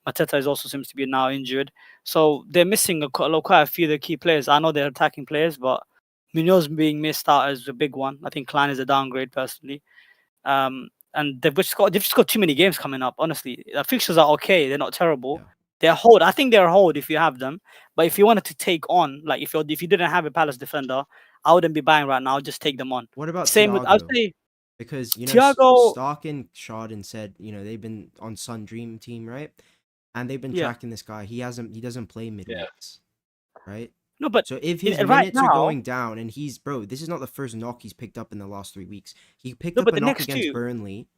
Mateta is also seems to be now injured. So they're missing quite a few of the key players. I know they're attacking players, but Munoz being missed out is a big one. I think Klein is a downgrade personally. And they've just got too many games coming up. Honestly, the fixtures are okay; they're not terrible. Yeah. They're hold. I think they're hold if you have them. But if you wanted to take on, like if you didn't have a Palace defender, I wouldn't be buying right now. I'd just take them on. What about Same with I'd Thiago? say Because, you know, Thiago. Stark and Schaden said, you know, they've been on Sun Dream team, right? And they've been Yeah. tracking this guy. He doesn't play midweeks, right? No, but So if his right minutes are now, going down and this is not the first knock he's picked up in the last 3 weeks. He picked no, up but a the knock next against two. Burnley,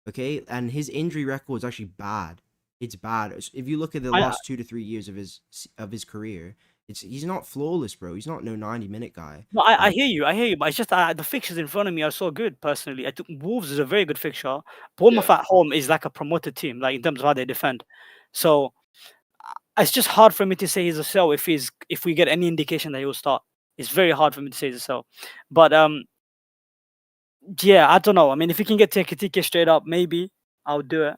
okay? And his injury record is actually bad. It's bad. If you look at the I- last 2 to 3 years of his career, he's not flawless, bro. He's not no 90-minute guy. No, I hear you, but it's just the fixtures in front of me are so good. Personally, I think Wolves is a very good fixture. Bournemouth at home is like a promoted team, like in terms of how they defend. So it's just hard for me to say he's a sell if we get any indication that he will start. It's very hard for me to say he's a sell. But yeah, I don't know. I mean, if you can get Ekitike straight up, maybe I'll do it.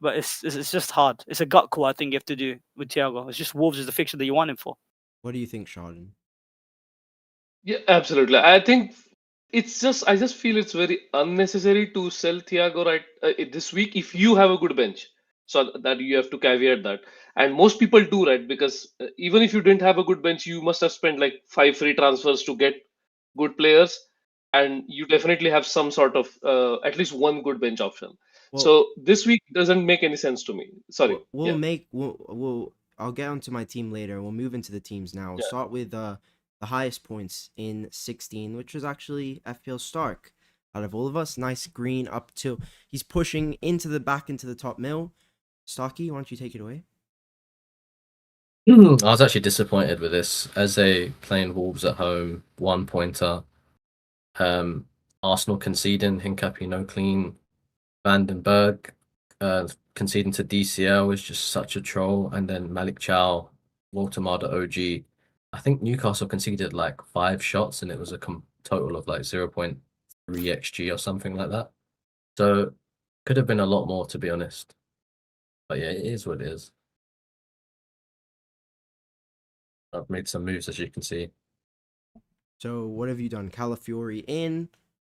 But it's just hard. It's a gut call I think you have to do with Thiago. It's just Wolves is the fixture that you want him for. What do you think, Schaden? Yeah, absolutely. I think I just feel it's very unnecessary to sell Thiago right this week if you have a good bench. So that you have to caveat that. And most people do, right? Because even if you didn't have a good bench, you must have spent like 5 free transfers to get good players. And you definitely have some sort of at least one good bench option. Well, So this week doesn't make any sense to me. Sorry. I'll get onto my team later. We'll move into the teams now. We'll Yeah. start with the highest points in 16, which was actually FPL Stark. Out of all of us, nice green up till he's pushing into the top mill. Starky, why don't you take it away? I was actually disappointed with this as playing Wolves at home, 1-pointer. Arsenal conceding, Hincapi no clean, Vandenberg conceding to DCL is just such a troll, and then Malik Chow, Watermada OG. I think Newcastle conceded like 5 shots, and it was a total of like 0.3 XG or something like that. So could have been a lot more, to be honest. But yeah, it is what it is. I've made some moves, as you can see. So what have you done? Calafiori in,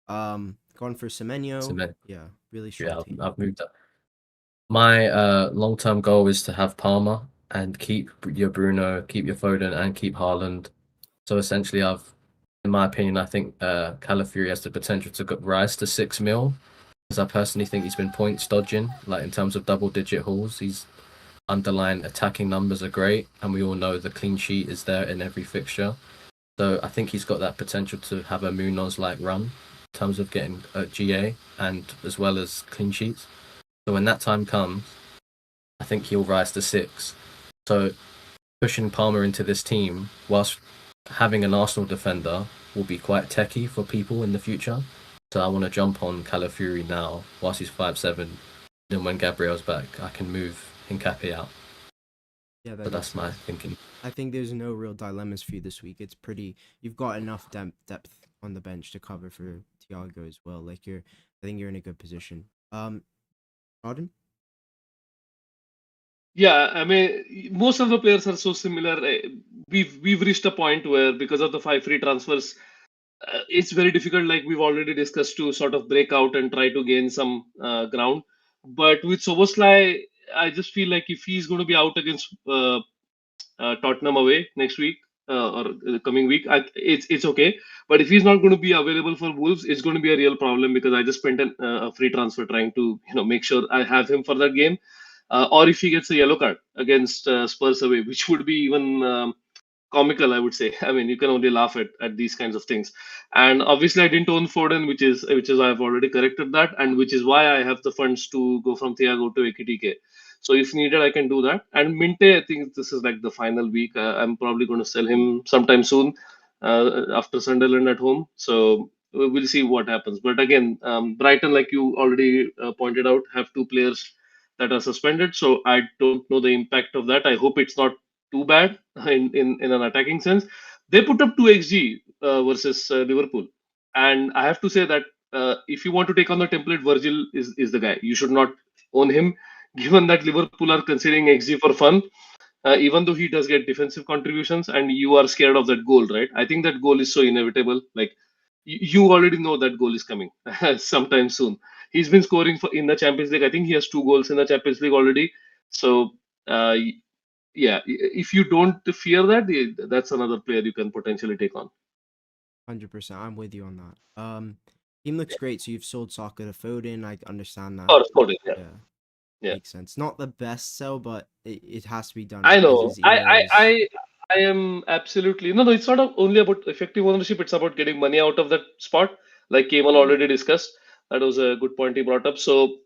gone for Semenyo. Yeah, really strong Yeah, team. I've moved up. My long-term goal is to have Palmer and keep your Bruno, keep your Foden, and keep Haaland. So essentially, in my opinion, I think Calafiori has the potential to rise to 6 mil. Because I personally think he's been points dodging, like in terms of double-digit hauls. His underlying attacking numbers are great, and we all know the clean sheet is there in every fixture. So I think he's got that potential to have a Munoz-like run in terms of getting a GA and as well as clean sheets. So when that time comes, I think he'll rise to 6. So pushing Palmer into this team, whilst having an Arsenal defender, will be quite techie for people in the future. So I want to jump on Calafiori now, whilst he's 5'7". Then when Gabriel's back, I can move Hincapi out. Yeah, So that's my thinking. I think there's no real dilemmas for you this week. It's pretty. You've got enough depth on the bench to cover for Thiago as well. Like I think you're in a good position. Arden? Yeah, I mean, most of the players are so similar. We've reached a point where because of the 5 free transfers, it's very difficult, like we've already discussed, to sort of break out and try to gain some ground. But with Soboslai, I just feel like if he's going to be out against Tottenham away next week or the coming week, it's okay. But if he's not going to be available for Wolves, it's going to be a real problem because I just spent a free transfer trying to make sure I have him for that game. Or if he gets a yellow card against Spurs away, which would be even comical, I would say. I mean, you can only laugh at these kinds of things. And obviously, I didn't own Foden, which is I've already corrected that, and which is why I have the funds to go from Thiago to AKTK. So if needed, I can do that. And Minte, I think this is like the final week. I'm probably going to sell him sometime soon after Sunderland at home. So we'll see what happens. But again, Brighton, like you already pointed out, have 2 players that are suspended. So I don't know the impact of that. I hope it's not too bad in an attacking sense. They put up 2 xg versus Liverpool, and I have to say that if you want to take on the template, Virgil is the guy. You should not own him, given that Liverpool are considering xg for fun. Even though he does get defensive contributions, and you are scared of that goal, right? I think that goal is so inevitable. Like you already know that goal is coming sometime soon. He's been scoring in the Champions League. I think he has 2 goals in the Champions League already. So uh, yeah, if you don't fear that, that's another player you can potentially take on. 100%. I'm with you on that. Team looks great. So you've sold Saka to Foden. I understand that. Or Foden, yeah. Yeah, Yeah. makes sense. Not the best sell, but it has to be done I because know. his era is. I am absolutely no. It's not only about effective ownership. It's about getting money out of that spot, like Kayman already discussed. That was a good point he brought up. So,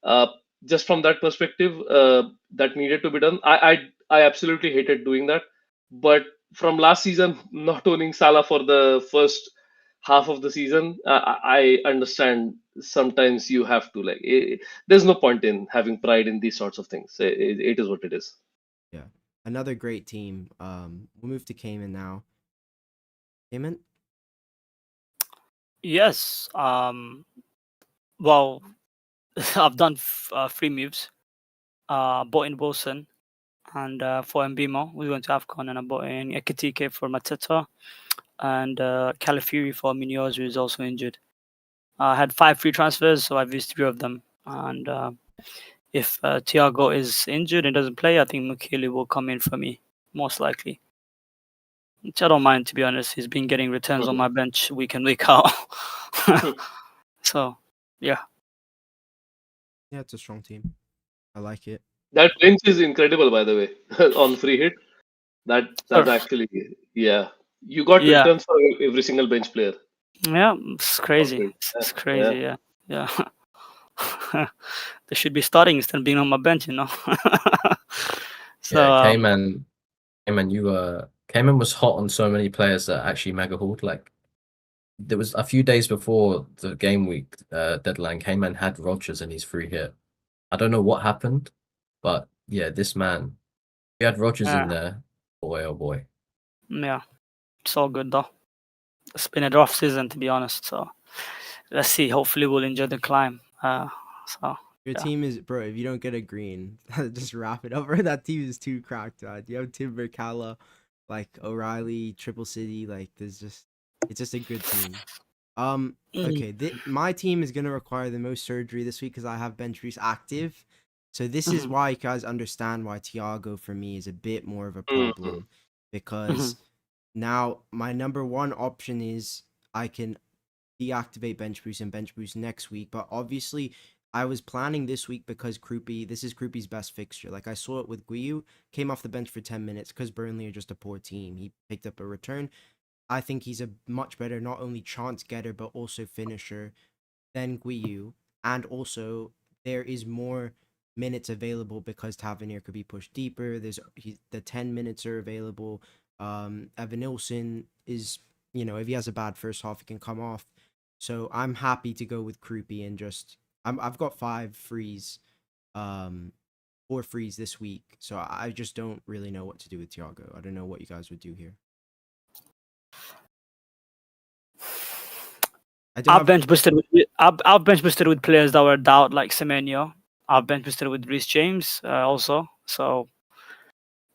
uh, just from that perspective, that needed to be done. I absolutely hated doing that, but from last season, not owning Salah for the first half of the season, I understand. Sometimes you have to there's no point in having pride in these sorts of things. It is what it is. Yeah, another great team. We'll move to Cayman now. Cayman? Yes. Well, I've done free moves. Bought in Wilson and for Mbimo, we went to AFCON, and I bought in Ekitike for Mateta and Calafiori for Munoz, who is also injured. I had 5 free transfers, so I've used 3 of them. And if Thiago is injured and doesn't play, I think Mukele will come in for me, most likely. Which I don't mind, to be honest. He's been getting returns on my bench week in, week out. So, yeah. Yeah, it's a strong team. I like it. That bench is incredible, by the way, on free hit. That's Sure. actually, yeah. You got Yeah. returns for every single bench player. Yeah, it's crazy. Okay. It's crazy, yeah. They should be starting instead of being on my bench, So, Yeah, Kayman, Kayman was hot on so many players that actually mega hauled. Like there was a few days before the game week deadline, Kayman had Rodgers in his free hit. I don't know what happened, but yeah, this man, he had Rodgers in yeah, there. Boy, oh boy. yeah, it's all good though. It's been a rough season, to be honest. So let's see. Hopefully, we'll enjoy the climb. So Your yeah. team is, bro, if you don't get a green, just wrap it up. Bro. That team is too cracked. You have Timber, Kala, like O'Reilly, Triple City. Like, it's just a good team. Okay, my team is gonna require the most surgery this week because I have bench boost active. So this is why you guys understand why Thiago for me is a bit more of a problem because now my number one option is I can deactivate bench boost and bench boost next week, but obviously I was planning this week because this is Kroopy's best fixture. Like I saw it with Guiu, came off the bench for 10 minutes because Burnley are just a poor team. He picked up a return. I think he's a much better not only chance getter but also finisher than Guiu, and also there is more minutes available because Tavernier could be pushed deeper. The 10 minutes are available. Evan Nilsson is, if he has a bad first half, he can come off. So I'm happy to go with Kroopy and I've got 5 frees, 4 frees this week. So I just don't really know what to do with Thiago. I don't know what you guys would do here. I do I've have bench boosted with players that were doubt like Semenyo. I've bench boosted with Reece James also. So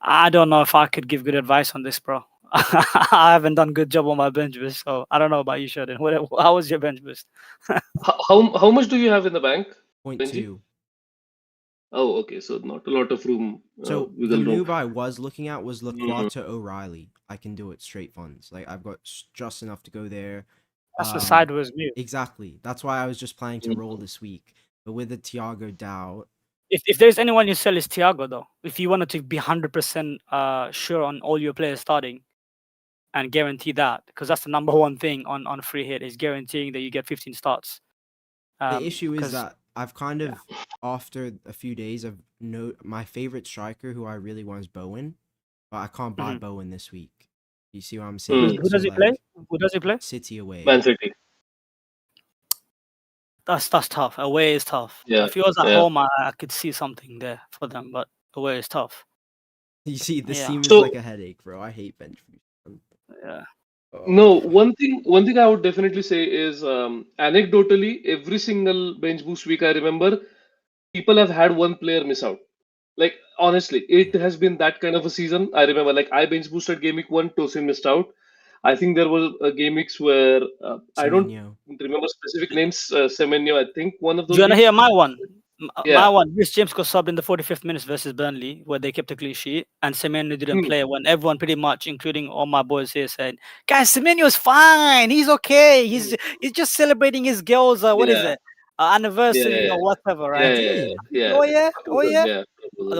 I don't know if I could give good advice on this, bro. I haven't done good job on my bench boost, so I don't know about you, Sheldon. How was your bench boost? How much do you have in the bank, point Benji? 2. Oh, okay. So not a lot of room. So the Wiggle room. move I was looking at was Mhm. Laquata O'Reilly. I can do it straight funds. Like I've got just enough to go there. That's a sideways move. Exactly. That's why I was just planning to roll Mhm. this week. But with the Thiago doubt, If there's anyone you sell, is Thiago though. If you wanted to be 100% sure on all your players starting and guarantee that, because that's the number one thing on free hit is guaranteeing that you get 15 starts. the issue is 'Cause that I've kind of after a few days of my favorite striker who I really want is Bowen, but I can't buy Mhm. Bowen this week. You see what I'm Mm. saying? who does he play? Who does he play? City away. Man City. That's tough. Away is tough. Yeah, If he was at yeah. home, I could see something there for them, but away is tough. You see, this Yeah. team is So- like a headache, bro. I hate bench boost. Yeah. Oh. No, one thing I would definitely say is anecdotally, every single bench boost week I remember, people have had one player miss out. Like honestly, it has been that kind of a season. I remember, like I bench boosted game week 1, Tosin missed out. I think there were game weeks where I don't Semenyo. remember specific names. Semenyo, I think one of Do those. you wanna weeks. hear my one? Yeah. My one. Reece James got subbed in the 45th minutes versus Burnley, where they kept a clean sheet, and Semenyo didn't Hmm. play. When everyone, pretty much, including all my boys here, said, "Guys, Semenyo's fine. He's okay. He's just celebrating his girl's what is Yeah. it, anniversary Yeah. or whatever, Yeah, right?" yeah, did. yeah. Oh yeah, oh yeah. Yeah.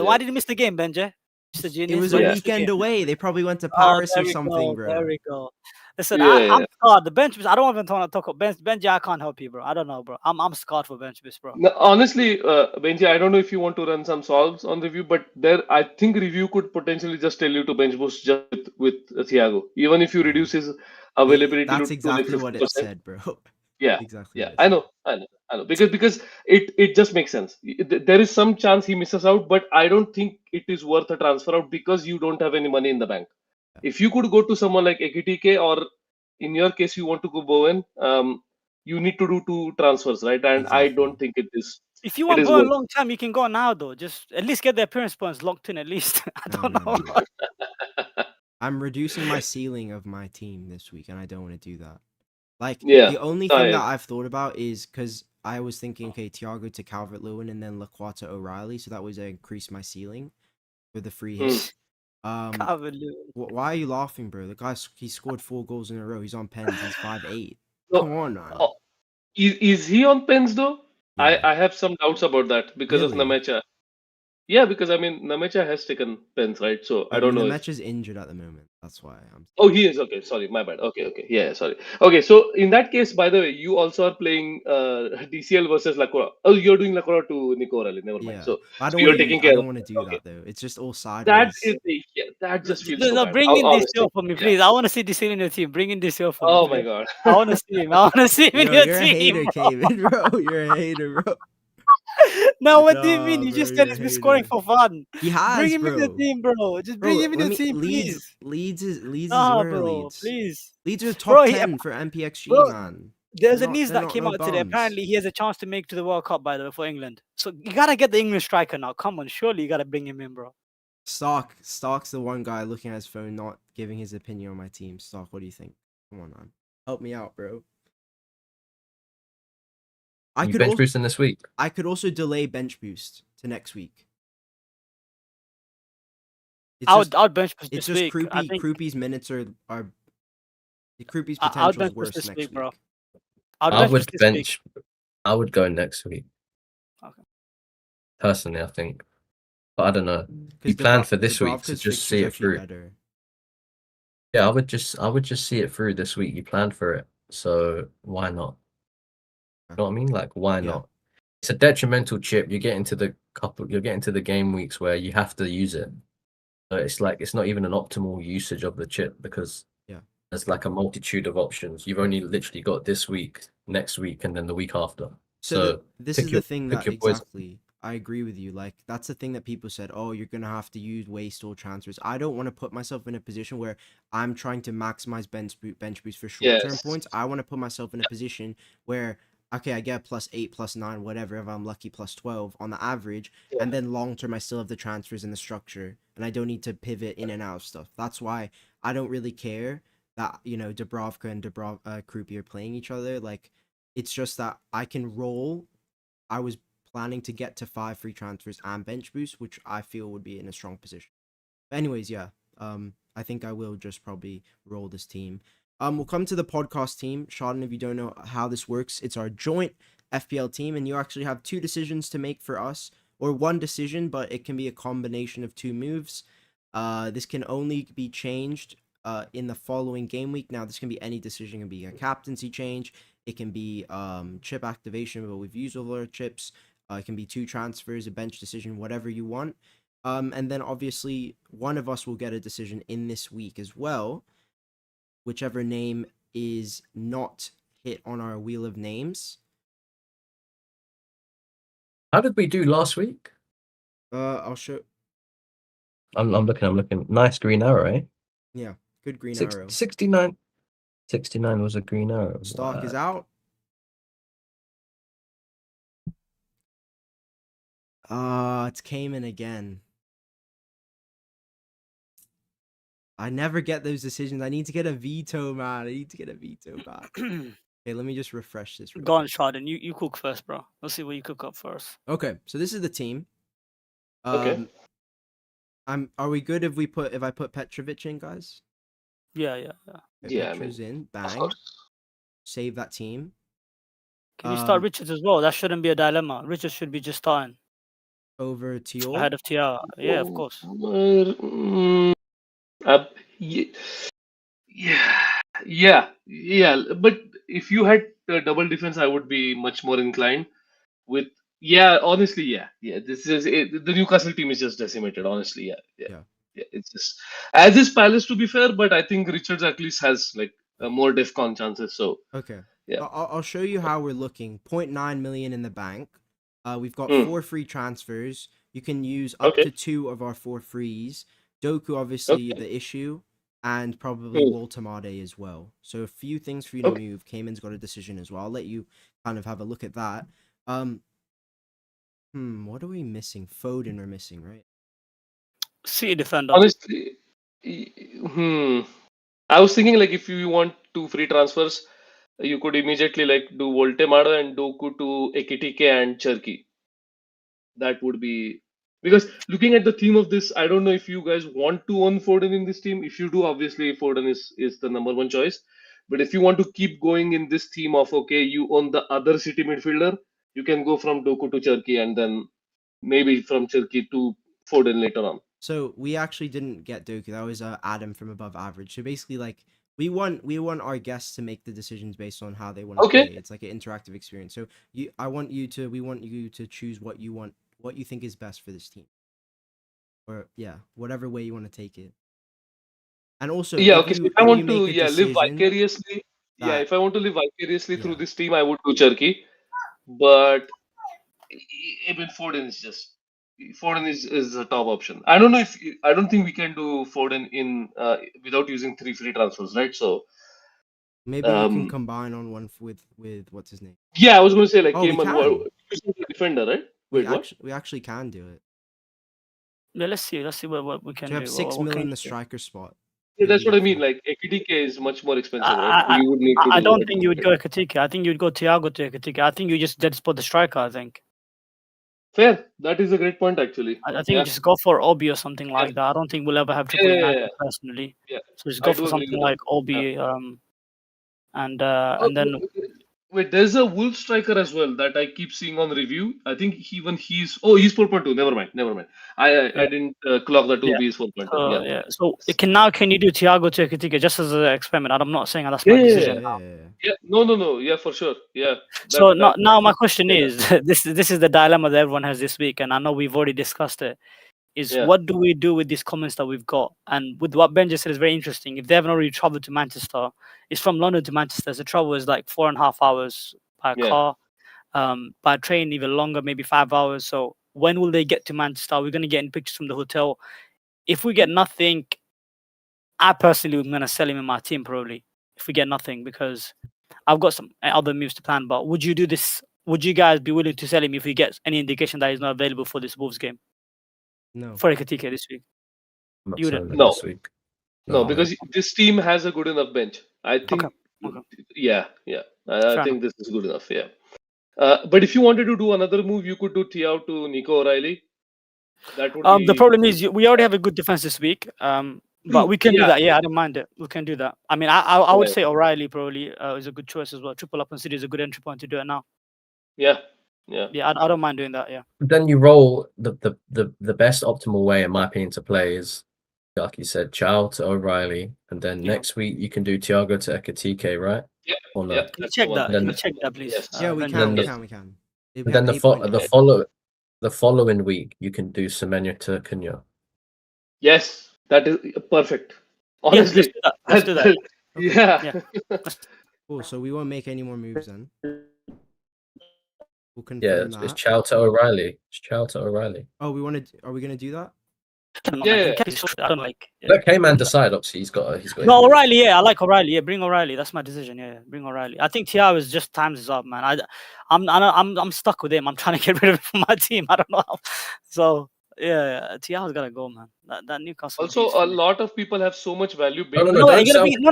Why did you miss the game, Benjy? Mr. It Genius. was Why a did you miss the weekend game? away. They probably went to Oh, Paris there or we something, go. bro. There we go. Listen, Yeah, I'm scarred. The bench boost. I don't even want to talk about Benjy. I can't help you, bro. I don't know, bro. I'm scarred for bench boost, bro. No, honestly, Benji, I don't know if you want to run some solves on review, but there, I think review could potentially just tell you to bench boost just with Thiago, even if you reduce his availability That's to exactly like what 50%. it said, bro. Yeah, Exactly yeah, what it I said. know, because it just makes sense. There is some chance he misses out, but I don't think it is worth a transfer out because you don't have any money in the bank. Yeah. If you could go to someone like Ekitike, or in your case you want to go Bowen, you need to do 2 transfers, right? And I Exactly. don't think it is. If you It want is go a worth. long time, you can go now though. Just at least get the appearance points locked in. At least I No, don't no, know. no. I'm reducing my ceiling of my team this week, and I don't want to do that. Like, Yeah, the only I thing that agree. I've thought about is because I was thinking, okay, Thiago to Calvert-Lewin and then Laquata O'Reilly, so that was to increase my ceiling for the free hit. Cavalier. Why are you laughing, bro? The guy, he scored 4 goals in a row. He's on pens. He's 5'8". So, Come on, man. is he on pens though? Yeah. I have some doubts about that because of Really? Namecha. Yeah, because I mean Namecha has taken pens, right? So I don't know if. Nemecha's injured at the moment. That's why I'm. Oh, he is okay. Sorry, my bad. Okay, yeah, sorry. Okay, so in that case, by the way, you also are playing DCL versus Lacroix. Oh, you're doing Lacroix to Nico Rally. Never mind. Yeah. So, I don't you're want to taking do. I care don't of want to it. do Okay, that though. It's just all that sideways. is that just feels so No, bad. bring in this Honestly. show for me, Yeah. please. I want to see this in your team. Bring in this show for me, Oh my please. god. I want to see him. I want to see him in Yo, your you're a team. hater, Bro. Kayman, bro. You're a hater, bro. No, what do you mean? Nah, You bro, just said you're a he's been scoring hater. for fun. He Bring has, him in the bro. team, bro. Just bring Bro, him in let the me. team, Leeds please. is Ah, where are bro, Leeds? please. Leeds are top Bro, 10 for MPXG, bro, man. there's a They're news that came no out today. bums. Apparently, he has a chance to make to the World Cup, by the way, for England. So you gotta get the English striker now. Come on, surely you gotta bring him in, bro. Stark's the one guy looking at his phone, not giving his opinion on my team. Stark, what do you think? Come on, man. Help me out, bro. I You could bench also boosting this week. I could also delay bench boost to next week. It's I just would bench push it's this just week. I think Kroopy's minutes are Kroopy's I would potential is bench push worse this next week, week. bro. I would I bench push would this week. bench. I would go next week. Okay. Personally, I think, but I don't know. You Because plan for this week to Dubravka's just fixture's see it actually through. better. Yeah, I would just see it through this week. You planned for it, so why not? You know what I mean? Like, why Yeah. not? It's a detrimental chip. You're getting to the game weeks where you have to use it. So it's like it's not even an optimal usage of the chip because there's like a multitude of options. You've only literally got this week, next week, and then the week after. So this is the thing that your poison. exactly I agree with you. Like, that's the thing that people said, oh, you're gonna have to waste all transfers. I don't want to put myself in a position where I'm trying to maximize bench boost for short-term Yes. points. I want to put myself in a position where, okay, I get +8, +9, whatever, if I'm lucky, +12 on the average, Yeah. and then long-term I still have the transfers and the structure, and I don't need to pivot in and out of stuff. That's why I don't really care that, Dubravka and Krupi are playing each other. Like, it's just that I can roll. I was planning to get to 5 free transfers and bench boost, which I feel would be in a strong position. But anyways, yeah, I think I will just probably roll this team. We'll come to the podcast team. Schaden, if you don't know how this works, it's our joint FPL team, and you actually have 2 decisions to make for us, or 1 decision, but it can be a combination of 2 moves. This can only be changed in the following game week. Now, this can be any decision. It can be a captaincy change. It can be chip activation, but we've used all our chips. It can be 2 transfers, a bench decision, whatever you want. And then obviously one of us will get a decision in this week as well, whichever name is not hit on our wheel of names. How did we do last week? I'll show. I'm looking. Nice green arrow, eh? Yeah, good green arrow. 69 was a green arrow. Stock is out. It's Kayman again. I never get those decisions. I need to get a veto, man. I need to get a veto back. Okay, let me just refresh this. Go on, Schaden. You cook first, bro. Let's see what you cook up first. Okay, so this is the team. Okay. Are we good if I put Petrovic in, guys? Yeah. Okay, Yeah, Petro's in. Of Bang. course. Save that team. Can you start Richards as well? That shouldn't be a dilemma. Richards should be just starting Over Tior. ahead of Thiago. Yeah, of course. Yeah. But if you had double defense, I would be much more inclined with. Yeah, honestly, yeah. This is it, the Newcastle team is just decimated. Honestly, yeah. It's just as is Palace, to be fair, but I think Richards at least has like more DEFCON chances. So Okay. yeah. I'll show you how we're looking. 0.9 million in the bank. We've got 4 free transfers. You can use up to 2 of our 4 frees. Doku, obviously, the issue, and probably Woltemade as well. So a few things for you to move. Kayman's got a decision as well. I'll let you kind of have a look at that. What are we missing? Foden are missing, right? City defender. Honestly, I was thinking like if you want 2 free transfers, you could immediately like do Voltemada and Doku to Ekitike and Cherki. That would be because looking at the theme of this, I don't know if you guys want to own Foden in this team. If you do, obviously Foden is the number 1 choice. But if you want to keep going in this theme of okay, you own the other City midfielder, you can go from Doku to Cherki and then maybe from Cherki to Foden later on. So we actually didn't get Doku. That was Adam from Above Average. So basically, like we want our guests to make the decisions based on how they want to play. It's like an interactive experience. So we want you to choose what you want, what you think is best for this team, or whatever way you want to take it. And also, if I want to live vicariously, if I want to live vicariously through this team, I would do Cherki. But even Foden is a top option. I don't think we can do Foden in without using 3 free transfers, right? So maybe we can combine on one with what's his name. Yeah, I was going to say like Kayman, defender, right? We actually can do it. Yeah, let's see what we can do. You have 6 million in the striker spot. Yeah, that's what I mean. Like Ekitike is much more expensive, right? I, You would need to I don't think you would go Ekitike. I think you'd go Thiago to Ekitike. I think you just dead spot the striker. I think. Fair. That is a great point, actually. I think you just go for Obi or something like that. I don't think we'll ever have triple United personally. Yeah. So just go for something like Obi, and then. Wait, there's a Wolf striker as well that I keep seeing on review. I think he's 4.2. Never mind. I didn't clock that Obi is 4.2. So can you do Thiago to Ekitike just as an experiment? I'm not saying that's my decision. No. Yeah, for sure. Yeah. Now my question is this is the dilemma that everyone has this week, and I know we've already discussed it. What do we do with these comments that we've got? And with what Benjy said is very interesting. If they haven't already traveled to Manchester, it's from London to Manchester. The travel is like 4.5 hours by car. By train even longer, maybe 5 hours. So when will they get to Manchester? We're going to get in pictures from the hotel. If we get nothing, I personally am going to sell him in my team probably. If we get nothing, because I've got some other moves to plan. But would you do this? Would you guys be willing to sell him if we get any indication that he's not available for this Wolves game No. for Ekatike this week? I'm not You selling wouldn't? him No. this week. No, way. because this team has a good enough bench. I think, Okay. yeah. I Fair think this is good enough. Yeah. But if you wanted to do another move, you could do Thiago to Nico O'Reilly. That would The be problem is we already have a good defense this week. But we can do Yeah. that. Yeah, I don't mind it. We can do that. I mean, I would Right. say O'Reilly probably is a good choice as well. Triple up on City is a good entry point to do it now. Yeah. Yeah, I don't mind doing that. Yeah. Then you roll the best optimal way, in my opinion, to play is, like you said, Chow to O'Reilly, and then Yeah. next week you can do Thiago to Ekatike, right? Yeah. Or no? Yeah. Can you That's check the one. that? Then- Can you check that, please? Yes. Yeah, we Benjy? can. then We can. We And then have the following week you can do Semenya to Cunha. Yes. That is perfect. Yes, let's Honestly. do that. Let's do that. Yeah. Cool. So we won't make any more moves then. We'll confirm Yeah, that. it's Chow to O'Reilly. It's Chow to O'Reilly. Oh, we want to. Are we gonna do that? I don't know, Yeah, man. yeah. In case I don't like. Yeah. Let Kayman decide. Obviously, he's got. No, his O'Reilly. Yeah, I like O'Reilly. Yeah, bring O'Reilly. That's my decision. Yeah, bring O'Reilly. I think Thiago is just times is up, man. I'm stuck with him. I'm trying to get rid of him from my team. I don't know how. So yeah, Thiago's gotta go, man. That Newcastle. Also, beast a for me. lot of people have so much value. No, No, don't you're gonna sell. bring. No.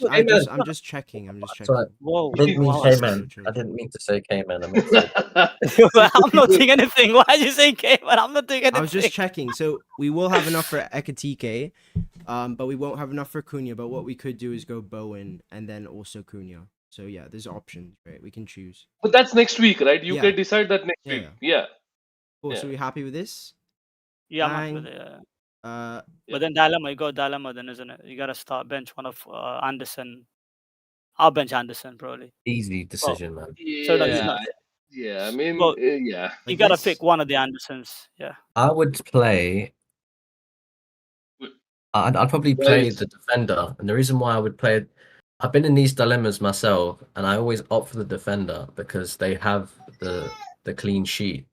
Kayman, I'm just checking. I'm just Sorry. checking. Whoa. I didn't mean wow. Kayman. I didn't mean to say Kayman. I meant to say I'm not doing anything. Why are you saying Kayman? I'm not doing anything. I was just checking. So we will have enough for Ekatike, but we won't have enough for Cunha. But what we could do is go Bowen and then also Cunha. So yeah, there's options, right? We can choose. But that's next week, right? You Yeah. can decide that next Yeah, week. Yeah. Cool. Yeah. So we happy with this? Yeah, I'm happy Bang. with it. Yeah. Yeah. But then dilemma, you got dilemma then, isn't it? You gotta start bench one of Anderson. I'll bench Anderson probably. easy decision, man. So that's Yeah. not- Yeah. I mean, Well, yeah. You Like gotta this? pick one of the Andersons. Yeah. I would play. I'd probably play Right. the defender, and the reason why I would play, I've been in these dilemmas myself, and I always opt for the defender because they have the clean sheet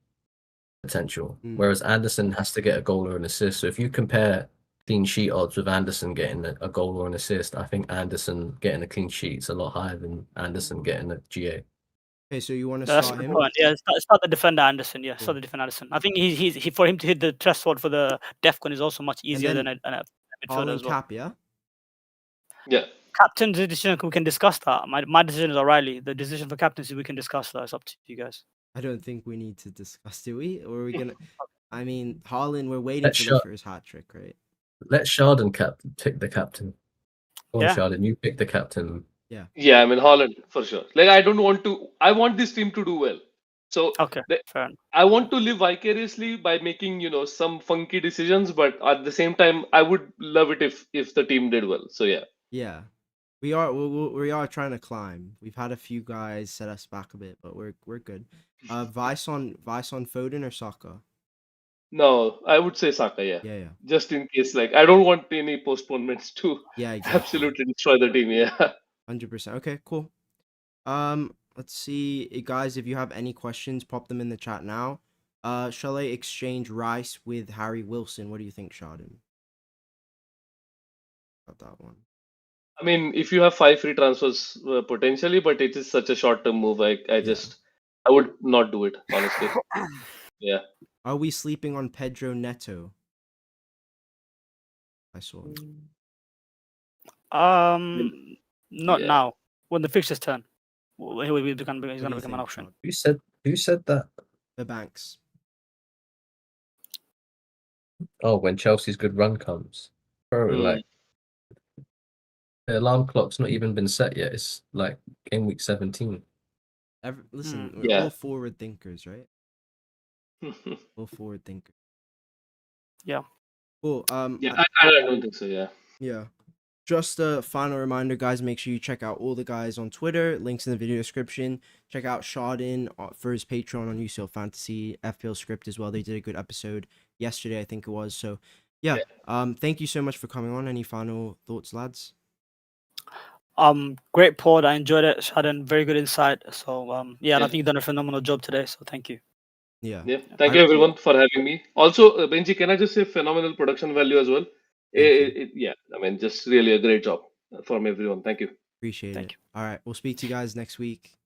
potential, whereas Anderson has to get a goal or an assist. So if you compare clean sheet odds with Anderson getting a goal or an assist, I think Anderson getting a clean sheet is a lot higher than Anderson getting a GA. Okay, so you want to That's start the him? point. Yeah, start the defender Anderson. Yeah, Cool. start the defender Anderson. I think he for him to hit the threshold for the DEFCON is also much easier then than a midfielder Holland as well. cap, yeah. Yeah. Captain's decision, we can discuss that. My decision is O'Reilly. The decision for captaincy, we can discuss that. It's up to you guys. I don't think we need to discuss, do we? Or are we gonna? I mean, Holland, we're waiting Let's for show- the first hat trick, right? Let Schaden pick the captain. Go on, Yeah. Schaden, you pick the captain. Yeah. I mean, Holland for sure. Like, I want this team to do well. So Okay, fair enough. I want to live vicariously by making, some funky decisions, but at the same time, I would love it if the team did well. So yeah. Yeah, we are trying to climb. We've had a few guys set us back a bit, but we're good. Vice on Foden or Saka? No, I would say Saka. Yeah. Yeah, Just in case, like, I don't want any postponements to yeah, exactly. absolutely destroy the team. Yeah. 100%. Okay, cool. Let's see, guys. If you have any questions, pop them in the chat now. Shall I exchange Rice with Harry Wilson? What do you think, Schaden? Got that one. I mean, if you have 5 free transfers potentially, but it is such a short-term move, I would not do it, honestly. Yeah. Are we sleeping on Pedro Neto? I saw. Not Yeah. now. When the fixtures turn, he's What gonna do you become an think, option. Schaden? Who said that? The Banks. Oh, when Chelsea's good run comes. Bro, like the alarm clock's not even been set yet. It's like Gameweek 17. Listen, we're Yeah. all forward thinkers, right? All forward thinkers. Yeah. Cool. Yeah, I don't think so. Yeah. Yeah. Just a final reminder, guys, make sure you check out all the guys on Twitter. Links in the video description. Check out Schaden for his Patreon on UCL Fantasy, FPL Script as well. They did a good episode yesterday, I think it was. So, yeah. Thank you so much for coming on. Any final thoughts, lads? Great pod. I enjoyed it. Schaden, very good insight. So, yeah, and I think you've done a phenomenal job today. So, thank you. Yeah. Yeah. Thank you everyone for having me. Also, Benji, can I just say phenomenal production value as well? Thank you. Yeah, I mean, just really a great job from everyone. Thank you. Appreciate Thank it. you. All right. We'll speak to you guys next week.